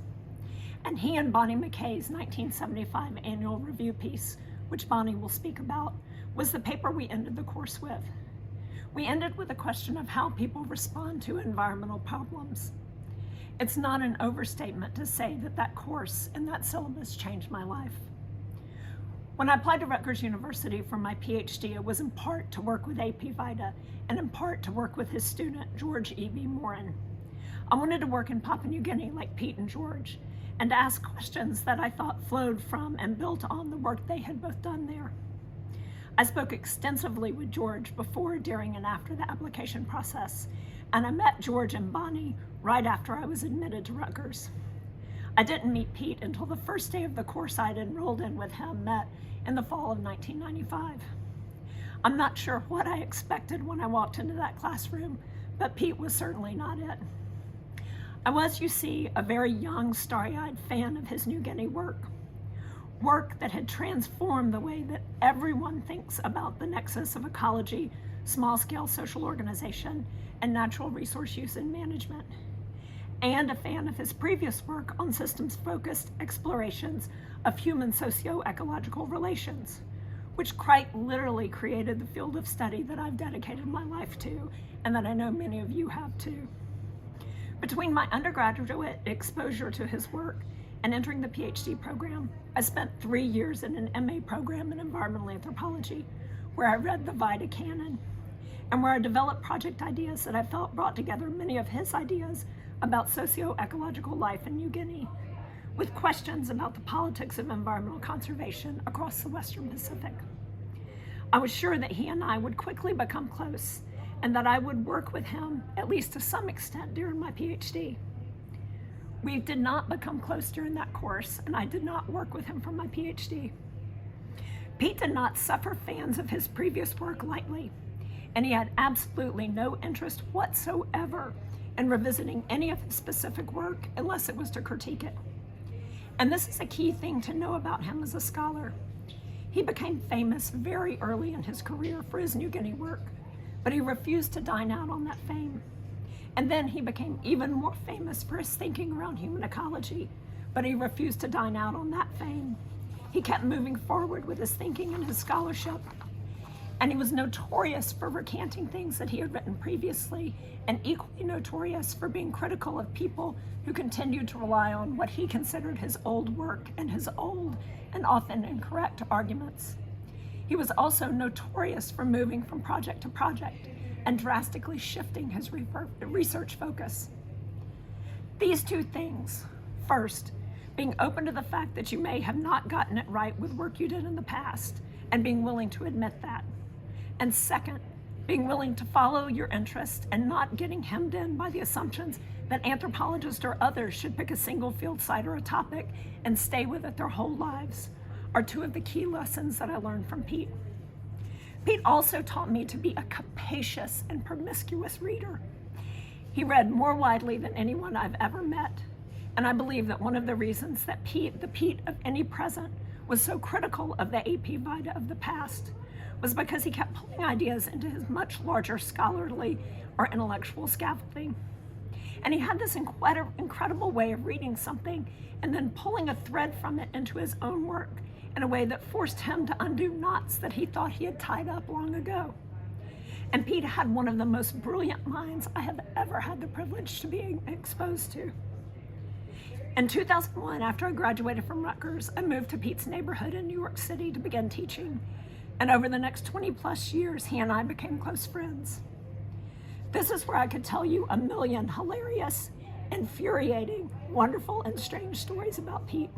And he and Bonnie McKay's 1975 annual review piece, which Bonnie will speak about, was the paper we ended the course with. We ended with a question of how people respond to environmental problems. It's not an overstatement to say that that course and that syllabus changed my life. When I applied to Rutgers University for my PhD, it was in part to work with AP Vayda and in part to work with his student, George E.B. Morin. I wanted to work in Papua New Guinea like Pete and George, and to ask questions that I thought flowed from and built on the work they had both done there. I spoke extensively with George before, during, and after the application process, and I met George and Bonnie right after I was admitted to Rutgers. I didn't meet Pete until the first day of the course I'd enrolled in with him met in the fall of 1995. I'm not sure what I expected when I walked into that classroom, but Pete was certainly not it. I was, you see, a very young, starry-eyed fan of his New Guinea work that had transformed the way that everyone thinks about the nexus of ecology, small-scale social organization, and natural resource use and management, and a fan of his previous work on systems-focused explorations of human socio-ecological relations, which quite literally created the field of study that I've dedicated my life to, and that I know many of you have too. Between my undergraduate exposure to his work and entering the PhD program, I spent 3 years in an MA program in environmental anthropology, where I read the Vayda canon, and where I developed project ideas that I felt brought together many of his ideas about socio-ecological life in New Guinea, with questions about the politics of environmental conservation across the Western Pacific. I was sure that he and I would quickly become close, and that I would work with him, at least to some extent, during my PhD. We did not become close during that course, and I did not work with him for my PhD. Pete did not suffer fans of his previous work lightly, and he had absolutely no interest whatsoever in revisiting any of his specific work unless it was to critique it. And this is a key thing to know about him as a scholar. He became famous very early in his career for his New Guinea work, but he refused to dine out on that fame. And then he became even more famous for his thinking around human ecology, but he refused to dine out on that fame. He kept moving forward with his thinking and his scholarship. And he was notorious for recanting things that he had written previously, and equally notorious for being critical of people who continued to rely on what he considered his old work and his old and often incorrect arguments. He was also notorious for moving from project to project and drastically shifting his research focus. These two things, first, being open to the fact that you may have not gotten it right with work you did in the past, and being willing to admit that. And second, being willing to follow your interest and not getting hemmed in by the assumptions that anthropologists or others should pick a single field site or a topic and stay with it their whole lives, are two of the key lessons that I learned from Pete. Pete also taught me to be a capacious and promiscuous reader. He read more widely than anyone I've ever met, and I believe that one of the reasons that the Pete of any present, was so critical of the AP Vayda of the past was because he kept pulling ideas into his much larger scholarly or intellectual scaffolding. And he had this incredible way of reading something and then pulling a thread from it into his own work in a way that forced him to undo knots that he thought he had tied up long ago. And Pete had one of the most brilliant minds I have ever had the privilege to be exposed to. In 2001, after I graduated from Rutgers, I moved to Pete's neighborhood in New York City to begin teaching. And over the next 20 plus years, he and I became close friends. This is where I could tell you a million hilarious, infuriating, wonderful, and strange stories about Pete.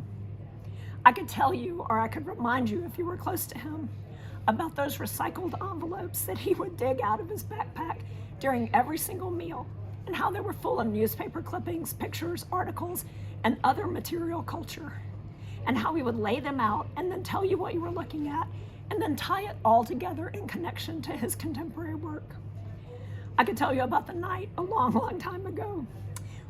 I could tell you, or I could remind you if you were close to him, about those recycled envelopes that he would dig out of his backpack during every single meal, and how they were full of newspaper clippings, pictures, articles, and other material culture, and how he would lay them out and then tell you what you were looking at, and then tie it all together in connection to his contemporary work. I could tell you about the night a long, long time ago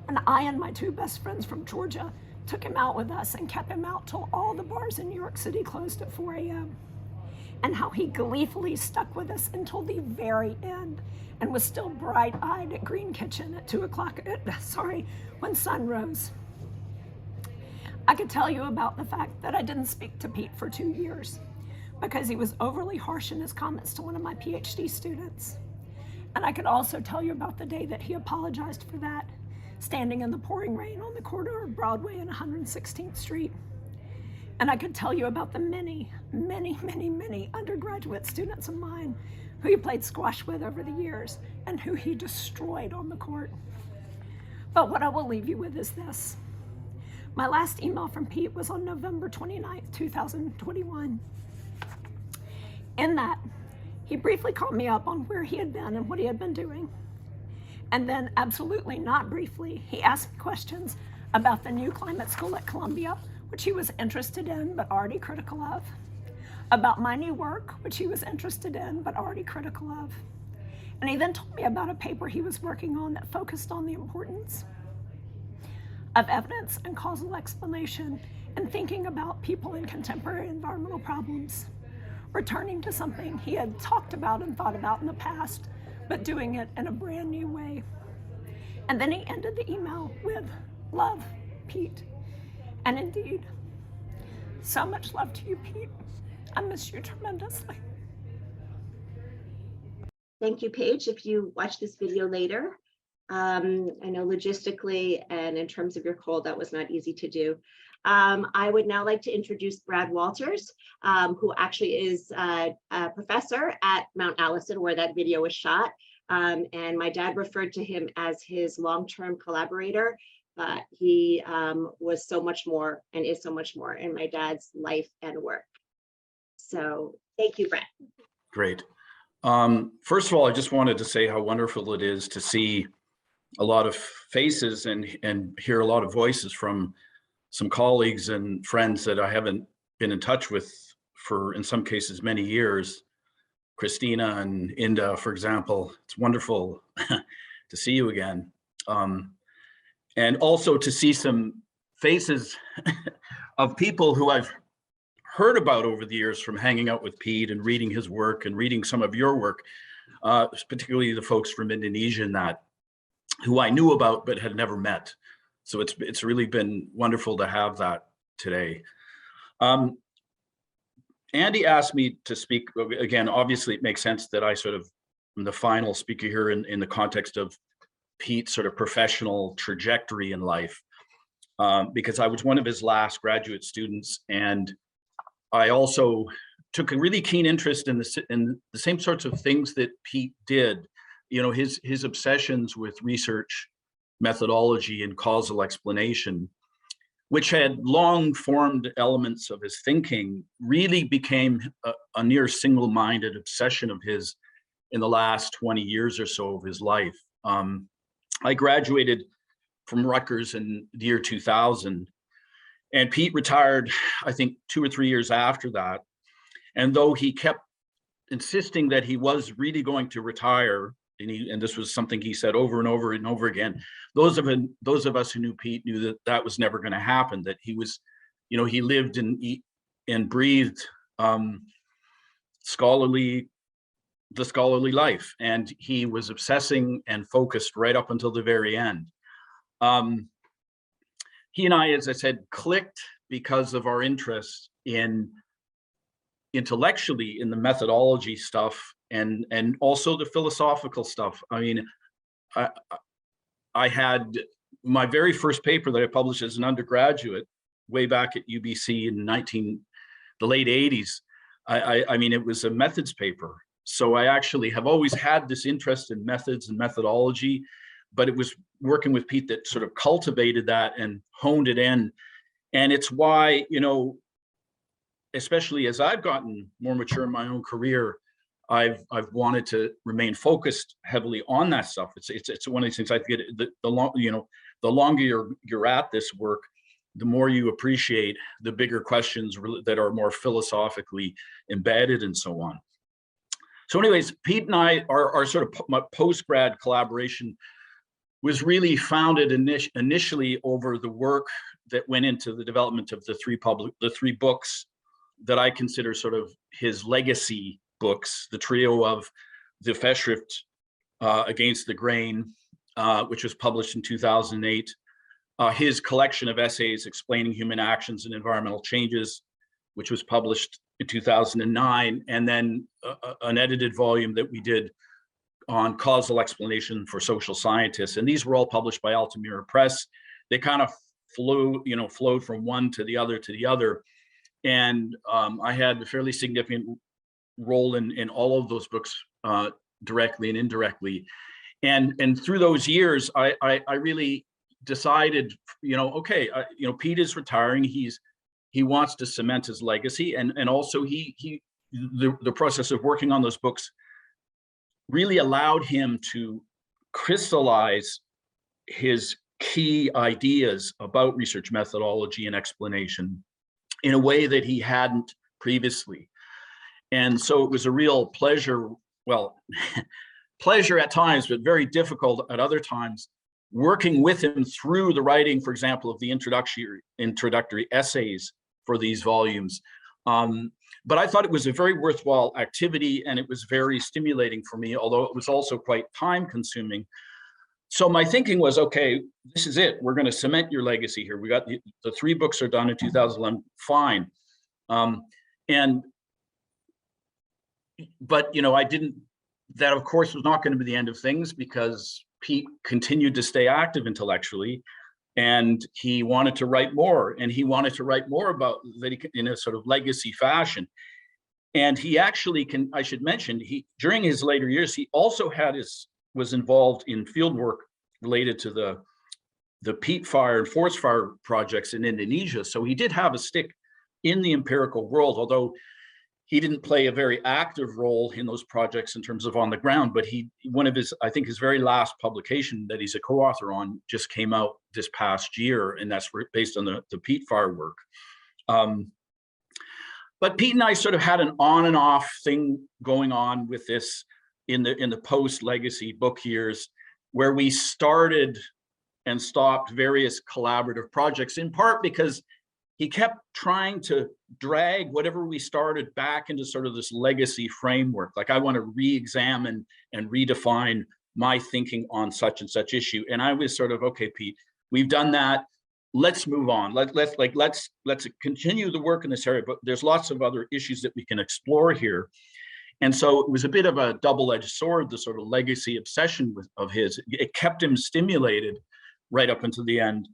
when I and my two best friends from Georgia took him out with us and kept him out till all the bars in New York City closed at 4 a.m. And how he gleefully stuck with us until the very end and was still bright-eyed at Green Kitchen at 2 o'clock, when sun rose. I could tell you about the fact that I didn't speak to Pete for 2 years because he was overly harsh in his comments to one of my PhD students. And I could also tell you about the day that he apologized for that, standing in the pouring rain on the corner of Broadway and 116th Street. And I could tell you about the many, many, many, many undergraduate students of mine who he played squash with over the years and who he destroyed on the court. But what I will leave you with is this. My last email from Pete was on November 29th, 2021. In that, he briefly called me up on where he had been and what he had been doing. And then, absolutely not briefly, he asked me questions about the new climate school at Columbia, which he was interested in but already critical of, about my new work, which he was interested in but already critical of. And he then told me about a paper he was working on that focused on the importance of evidence and causal explanation in thinking about people and contemporary environmental problems, returning to something he had talked about and thought about in the past, but doing it in a brand new way. And then he ended the email with, "Love, Pete." And indeed, so much love to you, Pete. I miss you tremendously. Thank you, Paige. If you watch this video later, I know logistically and in terms of your cold, that was not easy to do. I would now like to introduce Brad Walters, who actually is a professor at Mount Allison, where that video was shot. And my dad referred to him as his long-term collaborator, but he was so much more and is so much more in my dad's life and work. So thank you, Brad. Great. First of all, I just wanted to say how wonderful it is to see a lot of faces and hear a lot of voices from some colleagues and friends that I haven't been in touch with for, in some cases, many years. Cristina and Indah, for example. It's wonderful to see you again. And also to see some faces of people who I've heard about over the years from hanging out with Pete and reading his work and reading some of your work, particularly the folks from Indonesia and that, who I knew about but had never met. So it's really been wonderful to have that today. Andy asked me to speak, again, obviously it makes sense that I sort of am the final speaker here in the context of Pete's sort of professional trajectory in life, because I was one of his last graduate students, and I also took a really keen interest in the same sorts of things that Pete did. You know, his obsessions with research methodology and causal explanation, which had long formed elements of his thinking, really became a near single-minded obsession of his in the last 20 years or so of his life. I graduated from Rutgers in the year 2000, and Pete retired, I think, 2 or 3 years after that. And though he kept insisting that he was really going to retire, and this was something he said over and over and over again, those of us who knew Pete knew that that was never going to happen, that he was, you know, he lived and breathed the scholarly life, and he was obsessing and focused right up until the very end. He and I, as I said, clicked because of our interest in intellectually in the methodology stuff and also the philosophical stuff. I mean, I had my very first paper that I published as an undergraduate way back at UBC in the late 80s. I mean, it was a methods paper. So I actually have always had this interest in methods and methodology, but it was working with Pete that sort of cultivated that and honed it in. And it's why, you know, especially as I've gotten more mature in my own career, I've wanted to remain focused heavily on that stuff. It's one of these things I get the longer you're at this work, the more you appreciate the bigger questions that are more philosophically embedded and so on. So anyways, Pete and I, our sort of my post-grad collaboration was really founded initially over the work that went into the development of the three books that I consider sort of his legacy books, the trio of the Festschrift Against the Grain, which was published in 2008, his collection of essays explaining human actions and environmental changes, which was published in 2009, and then an edited volume that we did on causal explanation for social scientists. And these were all published by Altamira Press. They kind of flowed from one to the other. And I had a fairly significant role in all of those books, directly and indirectly. And through those years, I really decided, okay, Pete is retiring. He wants to cement his legacy, and also the process of working on those books really allowed him to crystallize his key ideas about research methodology and explanation in a way that he hadn't previously. And so it was a real pleasure, well, pleasure at times, but very difficult at other times, working with him through the writing, for example, of the introductory essays for these volumes. But I thought it was a very worthwhile activity, and it was very stimulating for me, although it was also quite time consuming. So my thinking was, okay, this is it. We're going to cement your legacy here. We got the 3 books are done in 2011, fine. But, you know, that of course was not going to be the end of things, because Pete continued to stay active intellectually, and he wanted to write more, and he wanted to write more about that in a sort of legacy fashion. And he actually I should mention, during his later years, he also was involved in field work related to the peat fire and forest fire projects in Indonesia. So he did have a stick in the empirical world, although he didn't play a very active role in those projects in terms of on the ground. But one of his, I think his very last publication that he's a co-author on just came out this past year, and that's based on the peat fire work. But Pete and I sort of had an on and off thing going on with this in the post-legacy book years, where we started and stopped various collaborative projects, in part because he kept trying to drag whatever we started back into sort of this legacy framework. Like, I want to re-examine and redefine my thinking on such and such issue. And I was sort of, okay, Pete, we've done that. Let's move on. Let's continue the work in this area, but there's lots of other issues that we can explore here. And so it was a bit of a double-edged sword, the sort of legacy obsession of his. It kept him stimulated right up until the end.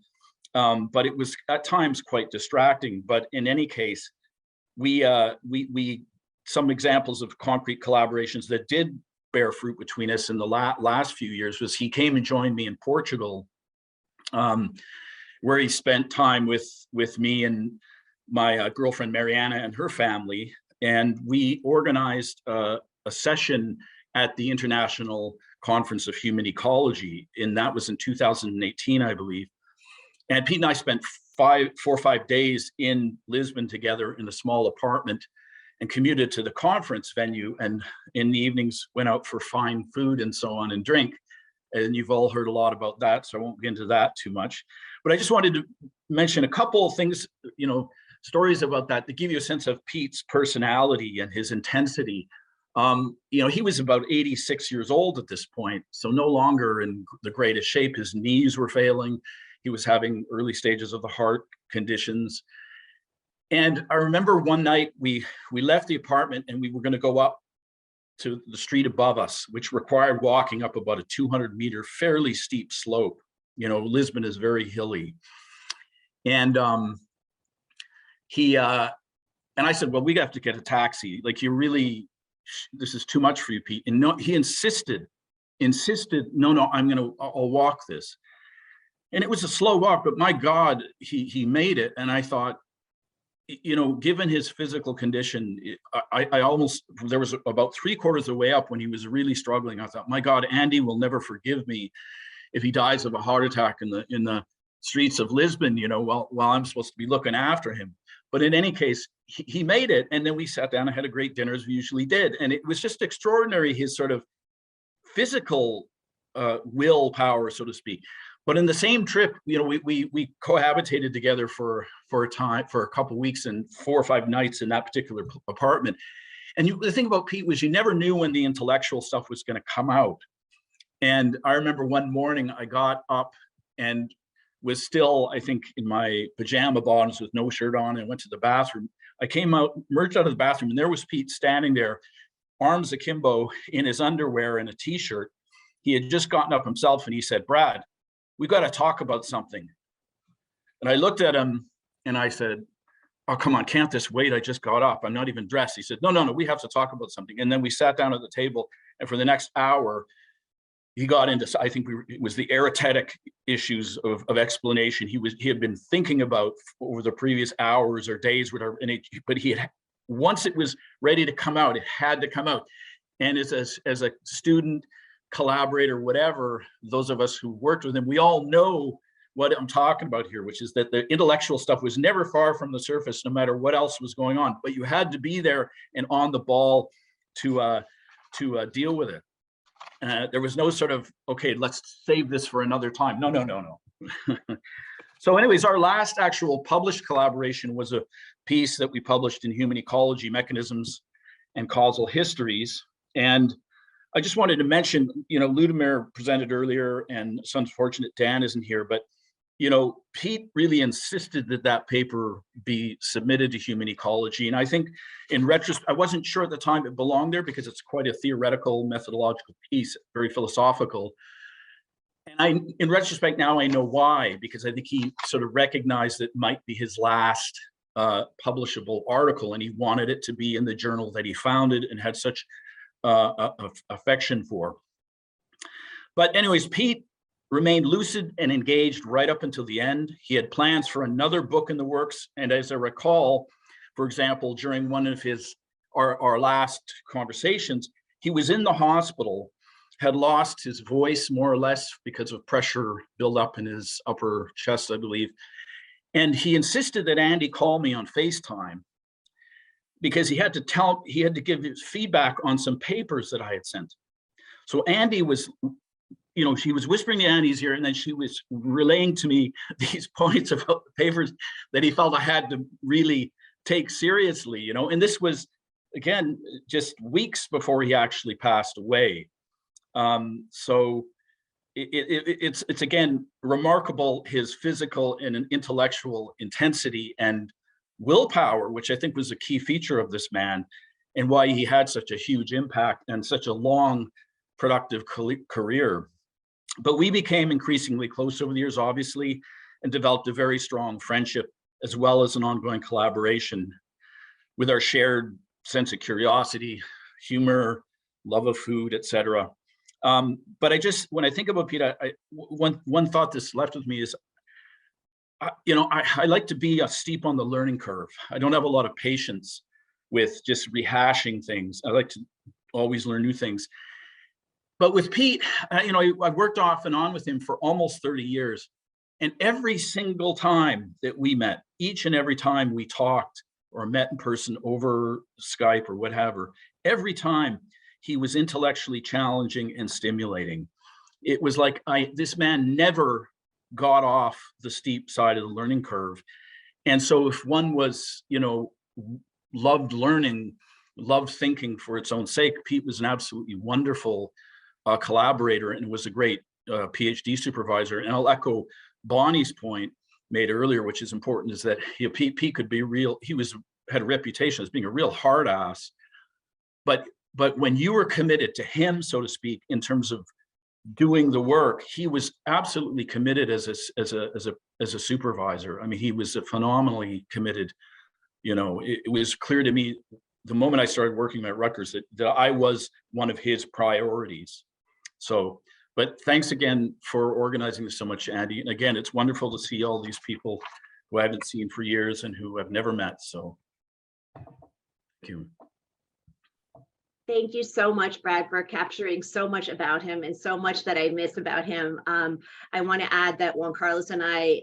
But it was at times quite distracting. But in any case, we some examples of concrete collaborations that did bear fruit between us in the last few years was he came and joined me in Portugal, where he spent time with me and my girlfriend Mariana and her family, and we organized a session at the International Conference of Human Ecology, and that was in 2018, I believe. And Pete and I spent 4 or 5 days in Lisbon together in a small apartment, and commuted to the conference venue, and in the evenings went out for fine food and so on, and drink. And you've all heard a lot about that, so I won't get into that too much. But I just wanted to mention a couple of things, you know, stories about that to give you a sense of Pete's personality and his intensity. You know, he was about 86 years old at this point, so no longer in the greatest shape. His knees were failing. He was having early stages of the heart conditions. And I remember one night we left the apartment and we were going to go up to the street above us, which required walking up about a 200-meter, fairly steep slope. You know, Lisbon is very hilly. And I said, well, we have to get a taxi. Like, this is too much for you, Pete. And no, he insisted, no, I'll walk this. And it was a slow walk, but my God, he made it. And I thought, you know, given his physical condition, there was about 3/4 of the way up when he was really struggling. I thought, my God, Andy will never forgive me if he dies of a heart attack in the streets of Lisbon, you know, while I'm supposed to be looking after him. But in any case, he made it. And then we sat down and had a great dinner, as we usually did. And it was just extraordinary, his sort of physical willpower, so to speak. But in the same trip, you know, we cohabitated together for a couple of weeks and 4 or 5 nights in that particular apartment. And the thing about Pete was you never knew when the intellectual stuff was going to come out. And I remember one morning I got up and was still, I think, in my pajama bottoms with no shirt on, and went to the bathroom. I came out, emerged out of the bathroom, and there was Pete standing there, arms akimbo, in his underwear and a t-shirt. He had just gotten up himself, and he said, "Brad, we got to talk about something." And I looked at him and I said, "Oh, come on, can't this wait? I just got up. I'm not even dressed." He said, no, we have to talk about something. And then we sat down at the table, and for the next hour, he got into, I think it was the eretetic issues of explanation. He had been thinking about over the previous hours or days, whatever, but once it was ready to come out, it had to come out. And as a student collaborator, whatever, those of us who worked with him, we all know what I'm talking about here, which is that the intellectual stuff was never far from the surface, no matter what else was going on, but you had to be there and on the ball to deal with it. There was no sort of, okay, let's save this for another time. No. So anyways, our last actual published collaboration was a piece that we published in Human Ecology, Mechanisms and Causal Histories. And I just wanted to mention, Ludomir presented earlier, and it's unfortunate Dan isn't here, but Pete really insisted that that paper be submitted to Human Ecology. And I think in retrospect, I wasn't sure at the time it belonged there because it's quite a theoretical, methodological piece, very philosophical. And in retrospect, now I know why, because I think he sort of recognized that might be his last publishable article, and he wanted it to be in the journal that he founded and had such affection for. But anyways, Pete remained lucid and engaged right up until the end. He had plans for another book in the works. And as I recall, for example, during one of our last conversations, he was in the hospital, had lost his voice more or less because of pressure buildup in his upper chest, I believe. And he insisted that Andy call me on FaceTime because he had to give his feedback on some papers that I had sent. So Andy was, she was whispering to Andy's ear, and then she was relaying to me these points about the papers that he felt I had to really take seriously, and this was, again, just weeks before he actually passed away. So it's again, remarkable, his physical and intellectual intensity and willpower, which I think was a key feature of this man and why he had such a huge impact and such a long, productive career. But we became increasingly close over the years, obviously, and developed a very strong friendship, as well as an ongoing collaboration with our shared sense of curiosity, humor, love of food, etc. But when I think about Pete, one thought that's left with me is, I like to be steep on the learning curve. I don't have a lot of patience with just rehashing things. I like to always learn new things. But with Pete, I worked off and on with him for almost 30 years. And every single time that we met, each and every time we talked or met in person over Skype or whatever, every time he was intellectually challenging and stimulating. It was like this man never got off the steep side of the learning curve. And so if one was, loved learning, loved thinking for its own sake, Pete was an absolutely wonderful collaborator and was a great PhD supervisor. And I'll echo Bonnie's point made earlier, which is important, is that Pete could be real. He had a reputation as being a real hard ass, but when you were committed to him, so to speak, in terms of doing the work, he was absolutely committed as a supervisor. I mean, he was a phenomenally committed. It was clear to me the moment I started working at Rutgers that I was one of his priorities. So, but thanks again for organizing this so much, Andy. And again, it's wonderful to see all these people who I haven't seen for years and who I've never met. So, thank you. Thank you so much, Brad, for capturing so much about him and so much that I miss about him. I want to add that Juan Carlos and I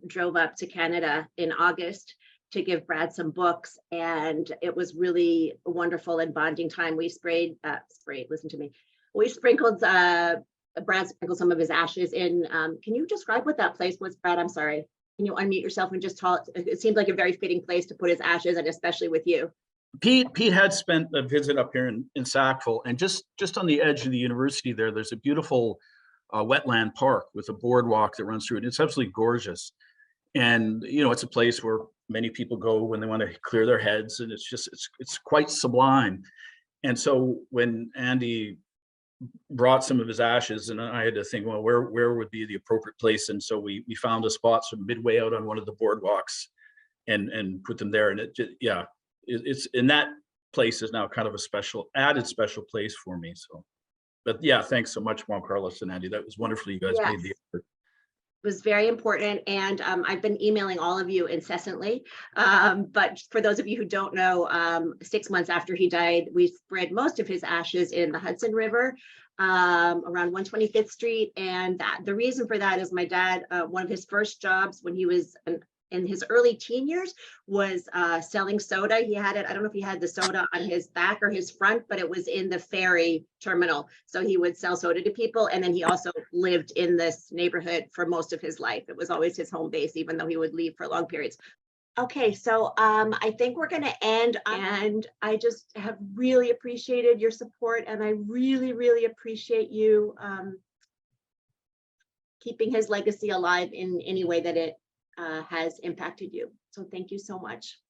drove up to Canada in August to give Brad some books, and it was really a wonderful and bonding time. We listen to me. We sprinkled, Brad sprinkled some of his ashes in. Can you describe what that place was, Brad? I'm sorry. Can you unmute yourself and just talk? It seemed like a very fitting place to put his ashes, and especially with you. Pete had spent a visit up here in Sackville, and just on the edge of the university there's a beautiful wetland park with a boardwalk that runs through it. It's absolutely gorgeous. And, it's a place where many people go when they want to clear their heads, and it's quite sublime. And so when Andy brought some of his ashes, and I had to think, well, where would be the appropriate place? And so we found a spot sort of midway out on one of the boardwalks and put them there. And it's in that place is now kind of a added special place for me. So, but yeah, thanks so much, Juan Carlos and Andy. That was wonderful. You guys made the effort. It was very important, and I've been emailing all of you incessantly. But for those of you who don't know, 6 months after he died, we spread most of his ashes in the Hudson River. around 125th Street. And that the reason for that is my dad, one of his first jobs when he was in his early teen years was selling soda. He had it, I don't know if he had the soda on his back or his front, but it was in the ferry terminal. So he would sell soda to people. And then he also lived in this neighborhood for most of his life. It was always his home base, even though he would leave for long periods. Okay, so I think we're going to end, and I just have really appreciated your support, and I really, really appreciate you keeping his legacy alive in any way that it has impacted you. So thank you so much.